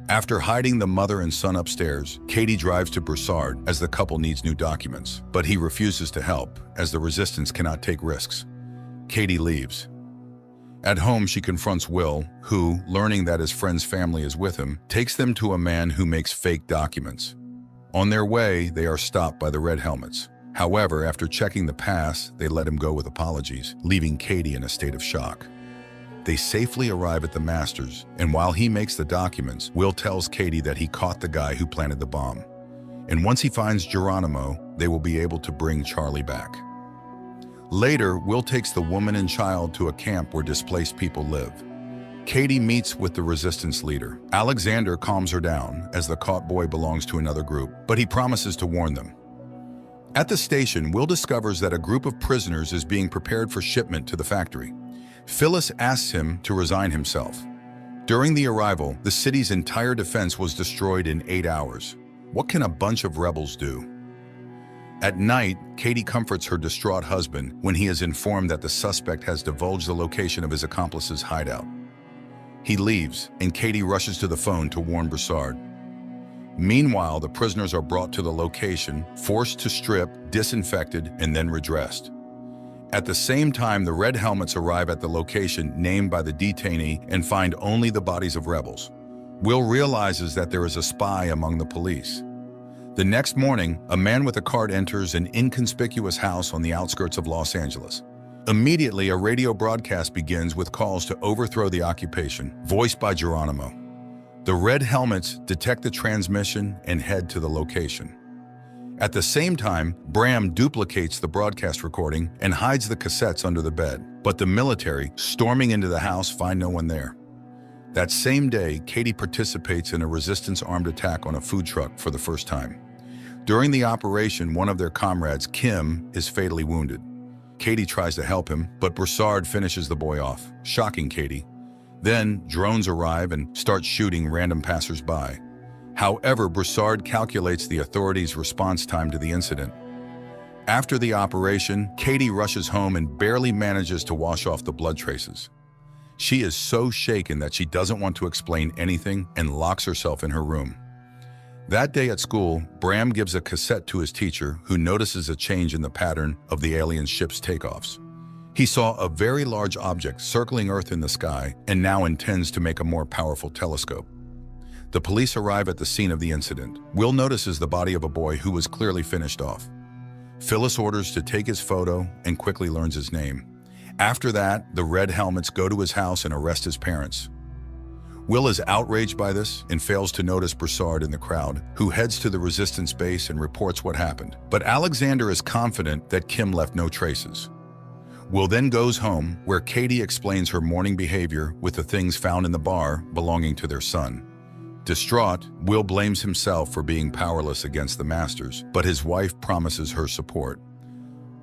After hiding the mother and son upstairs, Katie drives to Broussard as the couple needs new documents, but he refuses to help as the resistance cannot take risks. Katie leaves. At home, she confronts Will, who, learning that his friend's family is with him, takes them to a man who makes fake documents. On their way, they are stopped by the Red Helmets. However, after checking the pass, they let him go with apologies, leaving Katie in a state of shock. They safely arrive at the Masters, and while he makes the documents, Will tells Katie that he caught the guy who planted the bomb. And once he finds Geronimo, they will be able to bring Charlie back. Later, Will takes the woman and child to a camp where displaced people live. Katie meets with the resistance leader. Alexander calms her down, as the caught boy belongs to another group, but he promises to warn them. At the station, Will discovers that a group of prisoners is being prepared for shipment to the factory. Phyllis asks him to resign himself. During the arrival, the city's entire defense was destroyed in 8 hours. What can a bunch of rebels do? At night, Katie comforts her distraught husband when he is informed that the suspect has divulged the location of his accomplice's hideout. He leaves, and Katie rushes to the phone to warn Broussard. Meanwhile, the prisoners are brought to the location, forced to strip, disinfected, and then redressed. At the same time, the Red Helmets arrive at the location named by the detainee and find only the bodies of rebels. Will realizes that there is a spy among the police. The next morning, a man with a card enters an inconspicuous house on the outskirts of Los Angeles. Immediately, a radio broadcast begins with calls to overthrow the occupation, voiced by Geronimo. The Red Helmets detect the transmission and head to the location. At the same time, Bram duplicates the broadcast recording and hides the cassettes under the bed, but the military, storming into the house, find no one there. That same day, Katie participates in a resistance armed attack on a food truck for the first time. During the operation, one of their comrades, Kim, is fatally wounded. Katie tries to help him, but Broussard finishes the boy off, shocking Katie. Then, drones arrive and start shooting random passers-by. However, Broussard calculates the authorities' response time to the incident. After the operation, Katie rushes home and barely manages to wash off the blood traces. She is so shaken that she doesn't want to explain anything and locks herself in her room. That day at school, Bram gives a cassette to his teacher, who notices a change in the pattern of the alien ship's takeoffs. He saw a very large object circling Earth in the sky and now intends to make a more powerful telescope. The police arrive at the scene of the incident. Will notices the body of a boy who was clearly finished off. Phyllis orders to take his photo and quickly learns his name. After that, the Red Helmets go to his house and arrest his parents. Will is outraged by this and fails to notice Broussard in the crowd, who heads to the resistance base and reports what happened. But Alexander is confident that Kim left no traces. Will then goes home, where Katie explains her morning behavior with the things found in the bar belonging to their son. Distraught, Will blames himself for being powerless against the Masters, but his wife promises her support.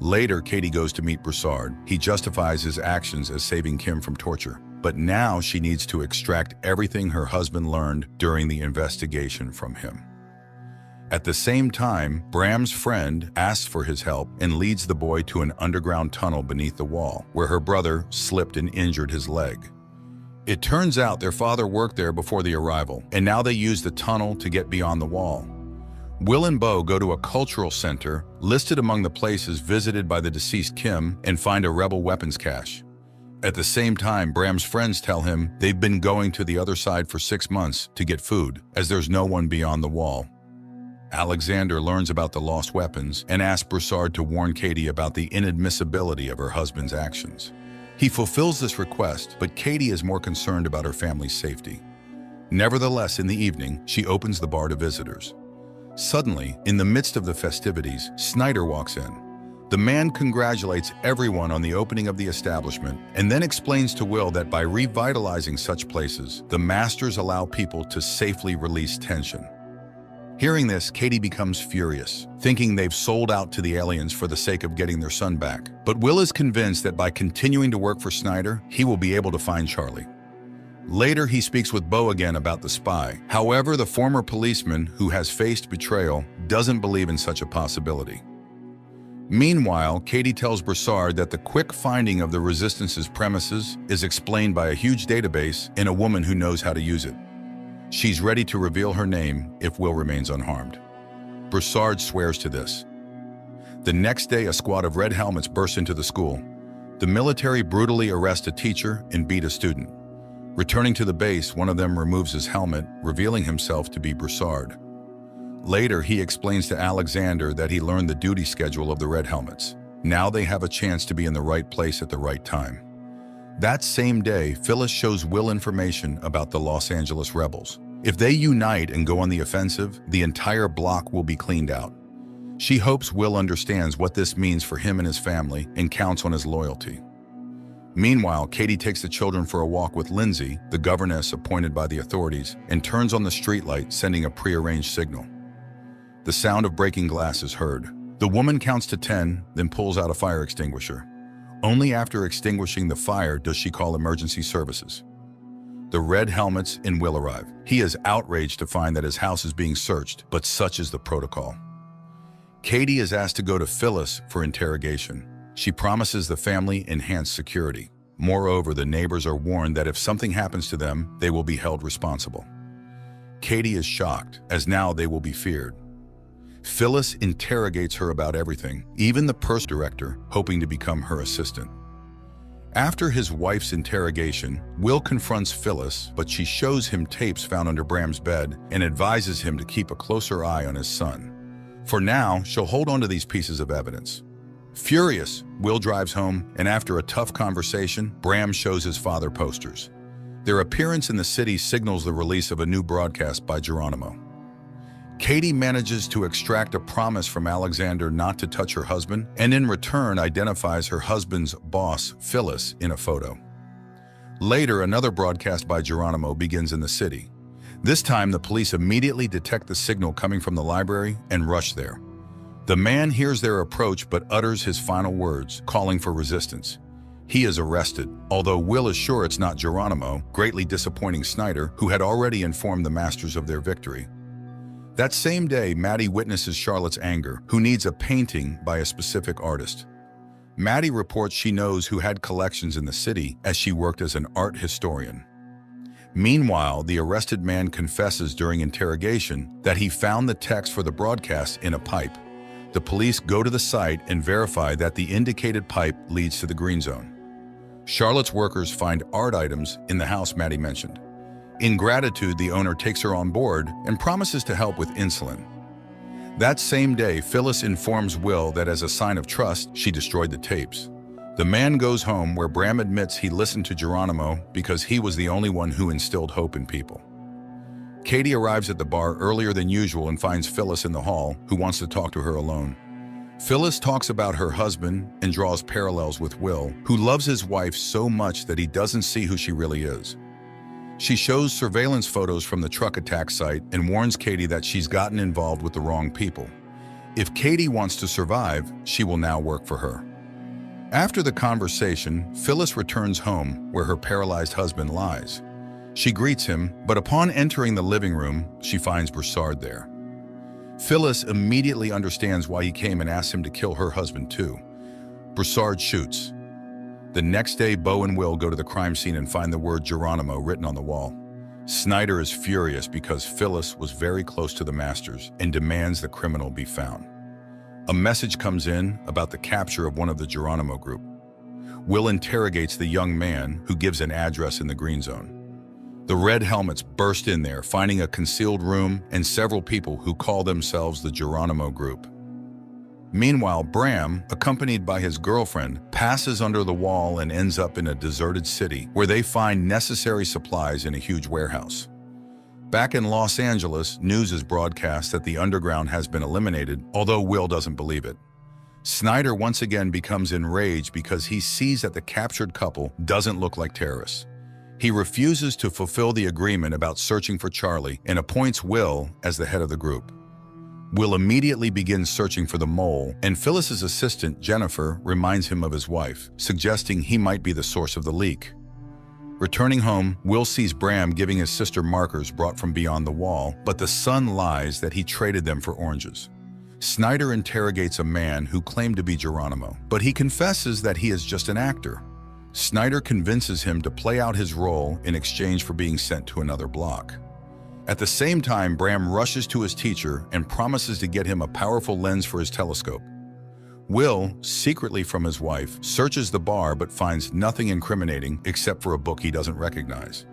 Later, Katie goes to meet Broussard. He justifies his actions as saving Kim from torture, but now she needs to extract everything her husband learned during the investigation from him. At the same time, Bram's friend asks for his help and leads the boy to an underground tunnel beneath the wall, where her brother slipped and injured his leg. It turns out their father worked there before the arrival, and now they use the tunnel to get beyond the wall. Will and Bo go to a cultural center listed among the places visited by the deceased Kim and find a rebel weapons cache. At the same time, Bram's friends tell him they've been going to the other side for 6 months to get food, as there's no one beyond the wall. Alexander learns about the lost weapons and asks Broussard to warn Katie about the inadmissibility of her husband's actions. He fulfills this request, but Katie is more concerned about her family's safety. Nevertheless, in the evening, she opens the bar to visitors. Suddenly, in the midst of the festivities, Snyder walks in. The man congratulates everyone on the opening of the establishment and then explains to Will that by revitalizing such places, the masters allow people to safely release tension. Hearing this, Katie becomes furious, thinking they've sold out to the aliens for the sake of getting their son back. But Will is convinced that by continuing to work for Snyder, he will be able to find Charlie. Later, he speaks with Bo again about the spy. However, the former policeman who has faced betrayal doesn't believe in such a possibility. Meanwhile, Katie tells Broussard that the quick finding of the Resistance's premises is explained by a huge database and a woman who knows how to use it. She's ready to reveal her name if Will remains unharmed. Broussard swears to this. The next day, a squad of red helmets burst into the school. The military brutally arrest a teacher and beat a student. Returning to the base, one of them removes his helmet, revealing himself to be Broussard. Later, he explains to Alexander that he learned the duty schedule of the Red Helmets. Now they have a chance to be in the right place at the right time. That same day, Phyllis shows Will information about the Los Angeles rebels. If they unite and go on the offensive, the entire block will be cleaned out. She hopes Will understands what this means for him and his family and counts on his loyalty. Meanwhile, Katie takes the children for a walk with Lindsay, the governess appointed by the authorities, and turns on the streetlight, sending a prearranged signal. The sound of breaking glass is heard. The woman counts to 10, then pulls out a fire extinguisher. Only after extinguishing the fire does she call emergency services. The Red Helmets and Will arrive. He is outraged to find that his house is being searched, but such is the protocol. Katie is asked to go to Phyllis for interrogation. She promises the family enhanced security. Moreover, the neighbors are warned that if something happens to them, they will be held responsible. Katie is shocked, as now they will be feared. Phyllis interrogates her about everything, even the purse director, hoping to become her assistant. After his wife's interrogation, Will confronts Phyllis, but she shows him tapes found under Bram's bed and advises him to keep a closer eye on his son. For now, she'll hold on to these pieces of evidence. Furious, Will drives home, and after a tough conversation, Bram shows his father posters. Their appearance in the city signals the release of a new broadcast by Geronimo. Katie manages to extract a promise from Alexander not to touch her husband, and in return identifies her husband's boss, Phyllis, in a photo. Later, another broadcast by Geronimo begins in the city. This time, the police immediately detect the signal coming from the library and rush there. The man hears their approach but utters his final words, calling for resistance. He is arrested, although Will is sure it's not Geronimo, greatly disappointing Snyder, who had already informed the masters of their victory. That same day, Maddie witnesses Charlotte's anger, who needs a painting by a specific artist. Maddie reports she knows who had collections in the city, as she worked as an art historian. Meanwhile, the arrested man confesses during interrogation that he found the text for the broadcast in a pipe. The police go to the site and verify that the indicated pipe leads to the green zone. Charlotte's workers find art items in the house Maddie mentioned. In gratitude, the owner takes her on board and promises to help with insulin. That same day, Phyllis informs Will that as a sign of trust, she destroyed the tapes. The man goes home where Bram admits he listened to Geronimo because he was the only one who instilled hope in people. Katie arrives at the bar earlier than usual and finds Phyllis in the hall, who wants to talk to her alone. Phyllis talks about her husband and draws parallels with Will, who loves his wife so much that he doesn't see who she really is. She shows surveillance photos from the truck attack site and warns Katie that she's gotten involved with the wrong people. If Katie wants to survive, she will now work for her. After the conversation, Phyllis returns home where her paralyzed husband lies. She greets him, but upon entering the living room, she finds Broussard there. Phyllis immediately understands why he came and asks him to kill her husband too. Broussard shoots. The next day, Bo and Will go to the crime scene and find the word Geronimo written on the wall. Snyder is furious because Phyllis was very close to the Masters and demands the criminal be found. A message comes in about the capture of one of the Geronimo group. Will interrogates the young man, who gives an address in the green zone. The Red Helmets burst in there, finding a concealed room and several people who call themselves the Geronimo group. Meanwhile, Bram, accompanied by his girlfriend, passes under the wall and ends up in a deserted city where they find necessary supplies in a huge warehouse. Back in Los Angeles, news is broadcast that the underground has been eliminated, although Will doesn't believe it. Snyder once again becomes enraged because he sees that the captured couple doesn't look like terrorists. He refuses to fulfill the agreement about searching for Charlie and appoints Will as the head of the group. Will immediately begins searching for the mole, and Phyllis's assistant, Jennifer, reminds him of his wife, suggesting he might be the source of the leak. Returning home, Will sees Bram giving his sister markers brought from beyond the wall, but the son lies that he traded them for oranges. Snyder interrogates a man who claimed to be Geronimo, but he confesses that he is just an actor. Snyder convinces him to play out his role in exchange for being sent to another block. At the same time, Bram rushes to his teacher and promises to get him a powerful lens for his telescope. Will, secretly from his wife, searches the bar but finds nothing incriminating except for a book he doesn't recognize.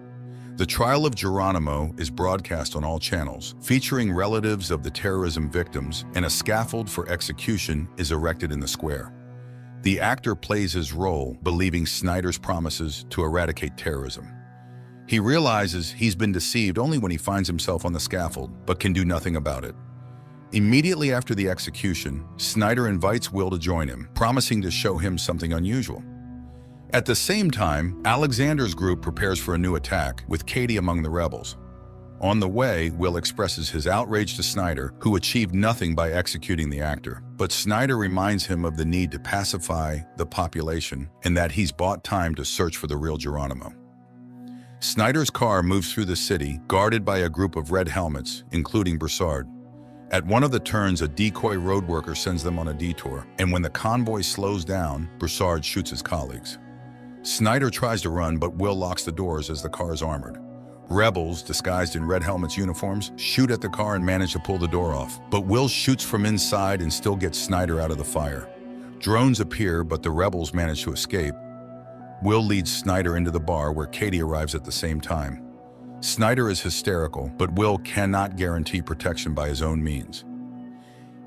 The trial of Geronimo is broadcast on all channels, featuring relatives of the terrorism victims, and a scaffold for execution is erected in the square. The actor plays his role, believing Snyder's promises to eradicate terrorism. He realizes he's been deceived only when he finds himself on the scaffold, but can do nothing about it. Immediately after the execution, Snyder invites Will to join him, promising to show him something unusual. At the same time, Alexander's group prepares for a new attack, with Katie among the rebels. On the way, Will expresses his outrage to Snyder, who achieved nothing by executing the actor. But Snyder reminds him of the need to pacify the population and that he's bought time to search for the real Geronimo. Snyder's car moves through the city, guarded by a group of red helmets, including Broussard. At one of the turns, a decoy road worker sends them on a detour, and when the convoy slows down, Broussard shoots his colleagues. Snyder tries to run, but Will locks the doors as the car is armored. Rebels, disguised in red helmets uniforms, shoot at the car and manage to pull the door off, but Will shoots from inside and still gets Snyder out of the fire. Drones appear, but the rebels manage to escape. Will leads Snyder into the bar, where Katie arrives at the same time. Snyder is hysterical, but Will cannot guarantee protection by his own means.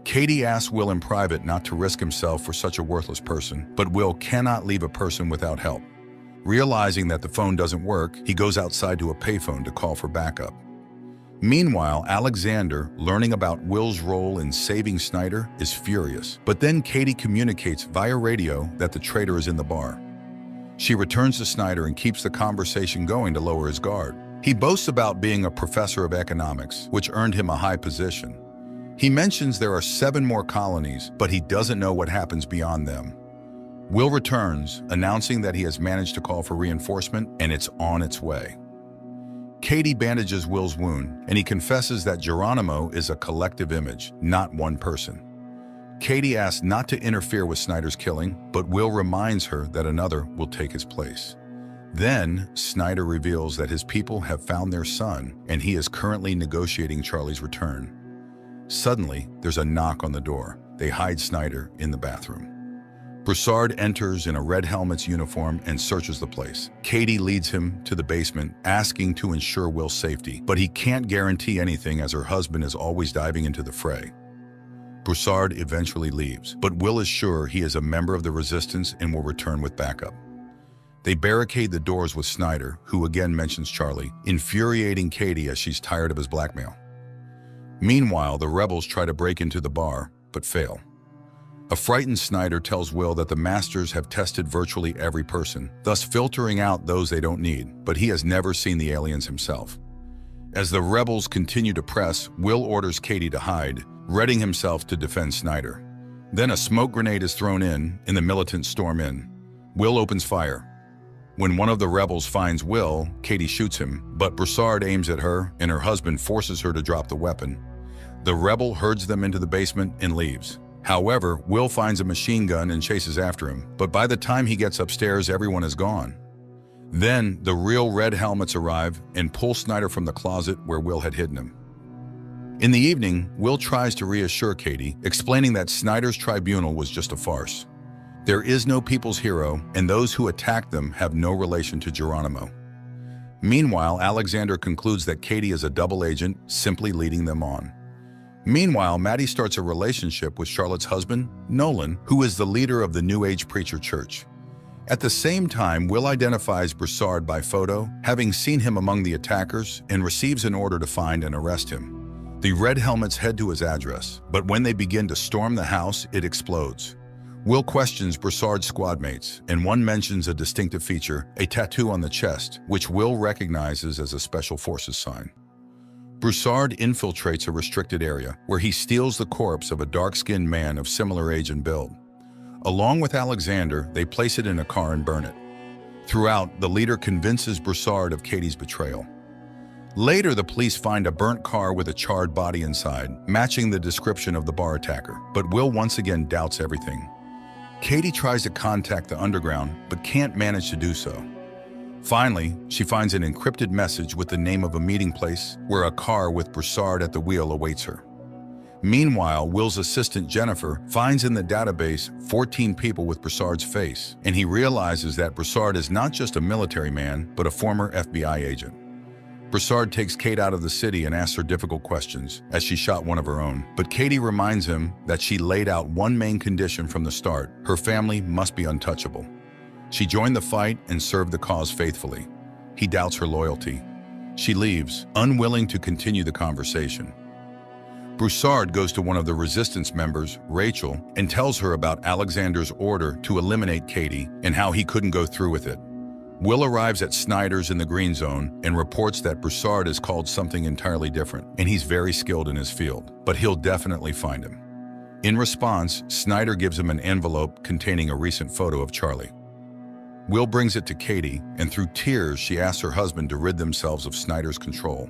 Katie asks Will in private not to risk himself for such a worthless person, but Will cannot leave a person without help. Realizing that the phone doesn't work, he goes outside to a payphone to call for backup. Meanwhile, Alexander, learning about Will's role in saving Snyder, is furious. But then Katie communicates via radio that the traitor is in the bar. She returns to Snyder and keeps the conversation going to lower his guard. He boasts about being a professor of economics, which earned him a high position. He mentions there are 7 more colonies, but he doesn't know what happens beyond them. Will returns, announcing that he has managed to call for reinforcement and it's on its way. Katie bandages Will's wound, and he confesses that Geronimo is a collective image, not one person. Katie asks not to interfere with Snyder's killing, but Will reminds her that another will take his place. Then, Snyder reveals that his people have found their son, and he is currently negotiating Charlie's return. Suddenly, there's a knock on the door. They hide Snyder in the bathroom. Broussard enters in a red helmet's uniform and searches the place. Katie leads him to the basement, asking to ensure Will's safety, but he can't guarantee anything as her husband is always diving into the fray. Broussard eventually leaves, but Will is sure he is a member of the resistance and will return with backup. They barricade the doors with Snyder, who again mentions Charlie, infuriating Katie as she's tired of his blackmail. Meanwhile, the rebels try to break into the bar, but fail. A frightened Snyder tells Will that the Masters have tested virtually every person, thus filtering out those they don't need, but he has never seen the aliens himself. As the rebels continue to press, Will orders Katie to hide, readying himself to defend Snyder. Then a smoke grenade is thrown in, and the militants storm in. Will opens fire. When one of the rebels finds Will, Katie shoots him, but Broussard aims at her, and her husband forces her to drop the weapon. The rebel herds them into the basement and leaves. However, Will finds a machine gun and chases after him, but by the time he gets upstairs, everyone is gone. Then, the real red helmets arrive and pull Snyder from the closet where Will had hidden him. In the evening, Will tries to reassure Katie, explaining that Snyder's tribunal was just a farce. There is no people's hero, and those who attacked them have no relation to Geronimo. Meanwhile, Alexander concludes that Katie is a double agent, simply leading them on. Meanwhile, Maddie starts a relationship with Charlotte's husband, Nolan, who is the leader of the New Age Preacher Church. At the same time, Will identifies Broussard by photo, having seen him among the attackers, and receives an order to find and arrest him. The Red Helmets head to his address, but when they begin to storm the house, it explodes. Will questions Broussard's squadmates, and one mentions a distinctive feature, a tattoo on the chest, which Will recognizes as a Special Forces sign. Broussard infiltrates a restricted area, where he steals the corpse of a dark-skinned man of similar age and build. Along with Alexander, they place it in a car and burn it. Throughout, the leader convinces Broussard of Katie's betrayal. Later, the police find a burnt car with a charred body inside, matching the description of the bar attacker, but Will once again doubts everything. Katie tries to contact the underground, but can't manage to do so. Finally, she finds an encrypted message with the name of a meeting place, where a car with Broussard at the wheel awaits her. Meanwhile, Will's assistant Jennifer finds in the database 14 people with Broussard's face, and he realizes that Broussard is not just a military man, but a former FBI agent. Broussard takes Kate out of the city and asks her difficult questions, as she shot one of her own. But Katie reminds him that she laid out one main condition from the start: her family must be untouchable. She joined the fight and served the cause faithfully. He doubts her loyalty. She leaves, unwilling to continue the conversation. Broussard goes to one of the resistance members, Rachel, and tells her about Alexander's order to eliminate Katie and how he couldn't go through with it. Will arrives at Snyder's in the Green Zone and reports that Broussard is called something entirely different, and he's very skilled in his field, but he'll definitely find him. In response, Snyder gives him an envelope containing a recent photo of Charlie. Will brings it to Katie, and through tears, she asks her husband to rid themselves of Snyder's control.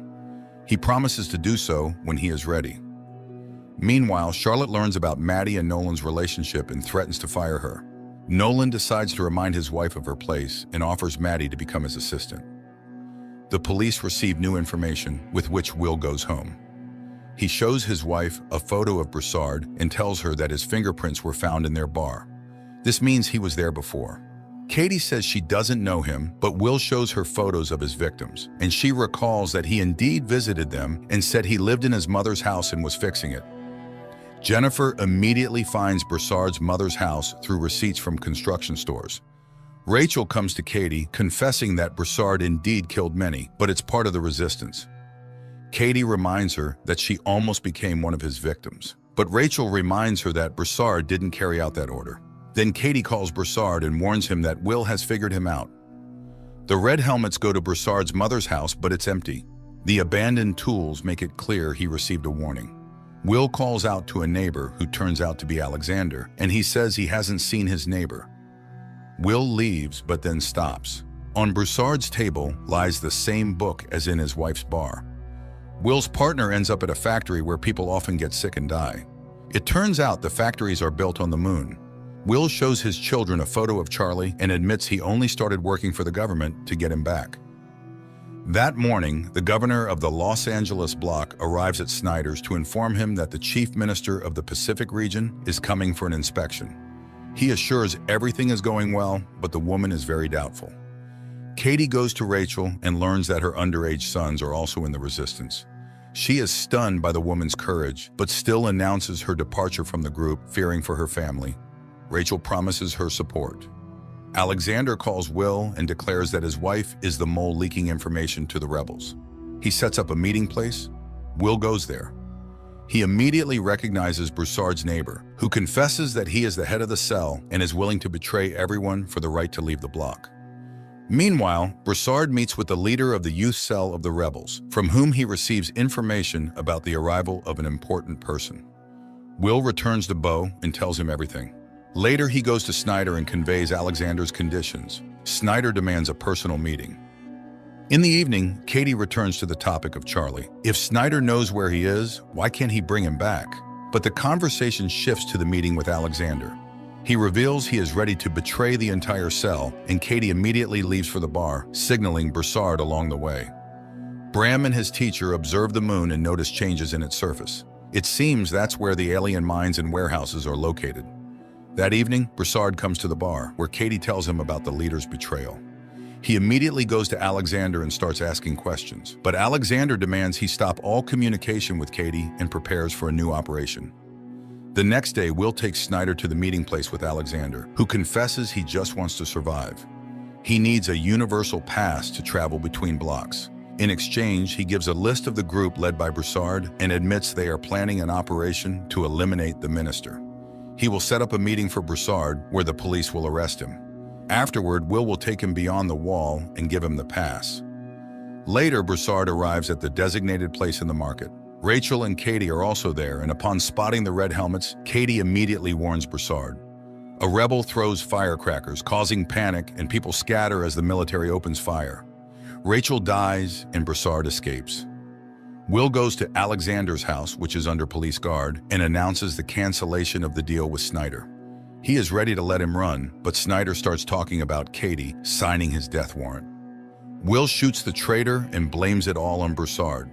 He promises to do so when he is ready. Meanwhile, Charlotte learns about Maddie and Nolan's relationship and threatens to fire her. Nolan decides to remind his wife of her place and offers Maddie to become his assistant. The police receive new information, with which Will goes home. He shows his wife a photo of Broussard and tells her that his fingerprints were found in their bar. This means he was there before. Katie says she doesn't know him, but Will shows her photos of his victims, and she recalls that he indeed visited them and said he lived in his mother's house and was fixing it. Jennifer immediately finds Broussard's mother's house through receipts from construction stores. Rachel comes to Katie, confessing that Broussard indeed killed many, but it's part of the resistance. Katie reminds her that she almost became one of his victims, but Rachel reminds her that Broussard didn't carry out that order. Then Katie calls Broussard and warns him that Will has figured him out. The Red Helmets go to Broussard's mother's house, but it's empty. The abandoned tools make it clear he received a warning. Will calls out to a neighbor who turns out to be Alexander, and he says he hasn't seen his neighbor. Will leaves, but then stops. On Broussard's table lies the same book as in his wife's bar. Will's partner ends up at a factory where people often get sick and die. It turns out the factories are built on the moon. Will shows his children a photo of Charlie and admits he only started working for the government to get him back. That morning, the governor of the Los Angeles block arrives at Snyder's to inform him that the chief minister of the Pacific region is coming for an inspection. He assures everything is going well, but the woman is very doubtful. Katie goes to Rachel and learns that her underage sons are also in the resistance. She is stunned by the woman's courage, but still announces her departure from the group, fearing for her family. Rachel promises her support. Alexander calls Will and declares that his wife is the mole leaking information to the rebels. He sets up a meeting place. Will goes there. He immediately recognizes Broussard's neighbor, who confesses that he is the head of the cell and is willing to betray everyone for the right to leave the block. Meanwhile, Broussard meets with the leader of the youth cell of the rebels, from whom he receives information about the arrival of an important person. Will returns to Bo and tells him everything. Later, he goes to Snyder and conveys Alexander's conditions. Snyder demands a personal meeting. In the evening, Katie returns to the topic of Charlie. If Snyder knows where he is, why can't he bring him back? But the conversation shifts to the meeting with Alexander. He reveals he is ready to betray the entire cell, and Katie immediately leaves for the bar, signaling Broussard along the way. Bram and his teacher observe the moon and notice changes in its surface. It seems that's where the alien mines and warehouses are located. That evening, Broussard comes to the bar, where Katie tells him about the leader's betrayal. He immediately goes to Alexander and starts asking questions, but Alexander demands he stop all communication with Katie and prepares for a new operation. The next day, Will takes Snyder to the meeting place with Alexander, who confesses he just wants to survive. He needs a universal pass to travel between blocks. In exchange, he gives a list of the group led by Broussard and admits they are planning an operation to eliminate the minister. He will set up a meeting for Broussard where the police will arrest him. Afterward, Will take him beyond the wall and give him the pass. Later, Broussard arrives at the designated place in the market. Rachel and Katie are also there, and upon spotting the red helmets, Katie immediately warns Broussard. A rebel throws firecrackers, causing panic, and people scatter as the military opens fire. Rachel dies, and Broussard escapes. Will goes to Alexander's house, which is under police guard, and announces the cancellation of the deal with Snyder. He is ready to let him run, but Snyder starts talking about Katie signing his death warrant. Will shoots the traitor and blames it all on Broussard.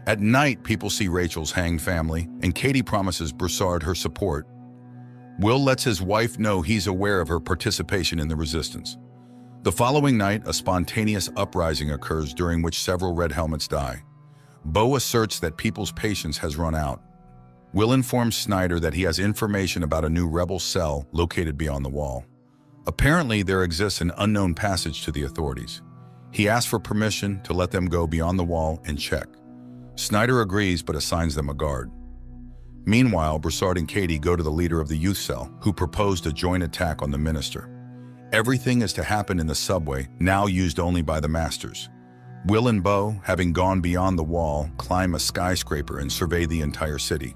At night, people see Rachel's hanged family, and Katie promises Broussard her support. Will lets his wife know he's aware of her participation in the resistance. The following night, a spontaneous uprising occurs during which several red helmets die. Bo asserts that people's patience has run out. Will informs Snyder that he has information about a new rebel cell located beyond the wall. Apparently, there exists an unknown passage to the authorities. He asks for permission to let them go beyond the wall and check. Snyder agrees but assigns them a guard. Meanwhile, Broussard and Katie go to the leader of the youth cell, who proposed a joint attack on the minister. Everything is to happen in the subway, now used only by the masters. Will and Bo, having gone beyond the wall, climb a skyscraper and survey the entire city.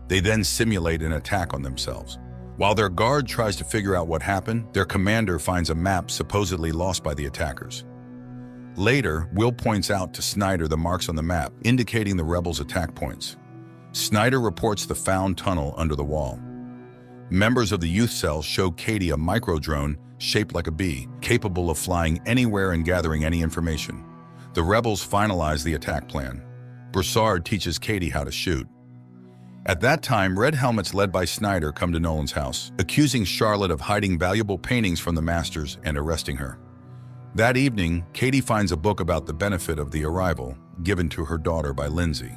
They then simulate an attack on themselves. While their guard tries to figure out what happened, their commander finds a map supposedly lost by the attackers. Later, Will points out to Snyder the marks on the map, indicating the rebels' attack points. Snyder reports the found tunnel under the wall. Members of the youth cell show Katie a micro-drone shaped like a bee, capable of flying anywhere and gathering any information. The rebels finalize the attack plan. Broussard teaches Katie how to shoot. At that time, red helmets led by Snyder come to Nolan's house, accusing Charlotte of hiding valuable paintings from the masters and arresting her. That evening, Katie finds a book about the benefit of the arrival, given to her daughter by Lindsay.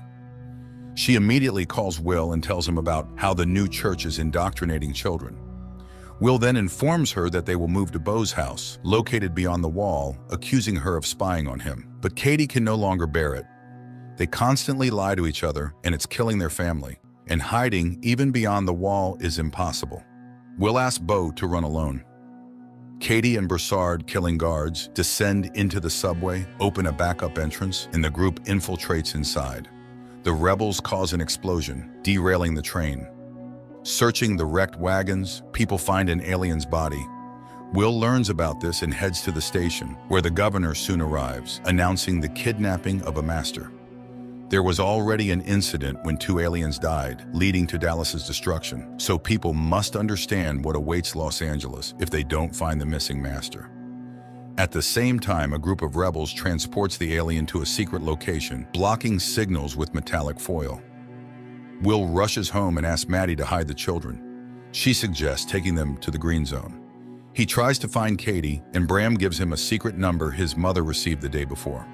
She immediately calls Will and tells him about how the new church is indoctrinating children. Will then informs her that they will move to Bo's house, located beyond the wall, accusing her of spying on him. But Katie can no longer bear it. They constantly lie to each other, and it's killing their family. And hiding, even beyond the wall, is impossible. Will asks Bo to run alone. Katie and Broussard, killing guards, descend into the subway, open a backup entrance, and the group infiltrates inside. The rebels cause an explosion, derailing the train. Searching the wrecked wagons, people find an alien's body. Will learns about this and heads to the station, where the governor soon arrives, announcing the kidnapping of a master. There was already an incident when 2 aliens died, leading to Dallas's destruction, so people must understand what awaits Los Angeles if they don't find the missing master. At the same time, a group of rebels transports the alien to a secret location, blocking signals with metallic foil. Will rushes home and asks Maddie to hide the children. She suggests taking them to the green zone. He tries to find Katie, and Bram gives him a secret number his mother received the day before.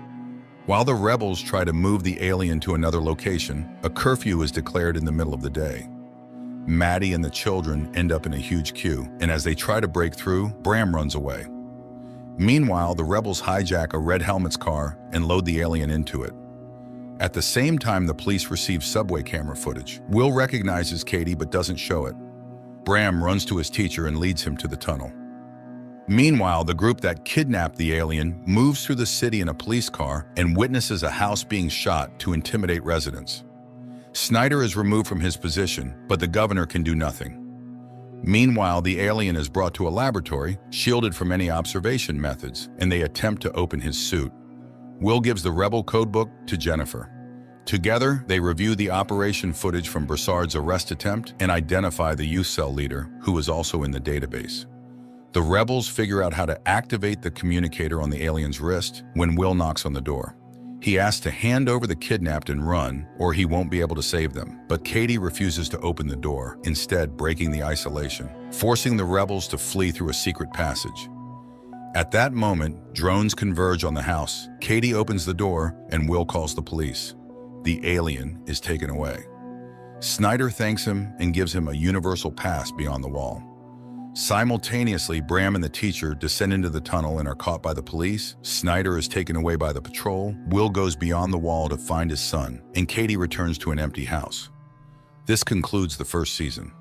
While the rebels try to move the alien to another location, a curfew is declared in the middle of the day. Maddie and the children end up in a huge queue, and as they try to break through, Bram runs away. Meanwhile, the rebels hijack a red helmet's car and load the alien into it. At the same time, the police receive subway camera footage. Will recognizes Katie but doesn't show it. Bram runs to his teacher and leads him to the tunnel. Meanwhile, the group that kidnapped the alien moves through the city in a police car and witnesses a house being shot to intimidate residents. Snyder is removed from his position, but the governor can do nothing. Meanwhile, the alien is brought to a laboratory, shielded from any observation methods, and they attempt to open his suit. Will gives the rebel codebook to Jennifer. Together, they review the operation footage from Broussard's arrest attempt and identify the youth cell leader, who is also in the database. The rebels figure out how to activate the communicator on the alien's wrist when Will knocks on the door. He asks to hand over the kidnapped and run, or he won't be able to save them. But Katie refuses to open the door, instead breaking the isolation, forcing the rebels to flee through a secret passage. At that moment, drones converge on the house. Katie opens the door, and Will calls the police. The alien is taken away. Snyder thanks him and gives him a universal pass beyond the wall. Simultaneously, Bram and the teacher descend into the tunnel and are caught by the police. Snyder is taken away by the patrol. Will goes beyond the wall to find his son, and Katie returns to an empty house. This concludes the first season.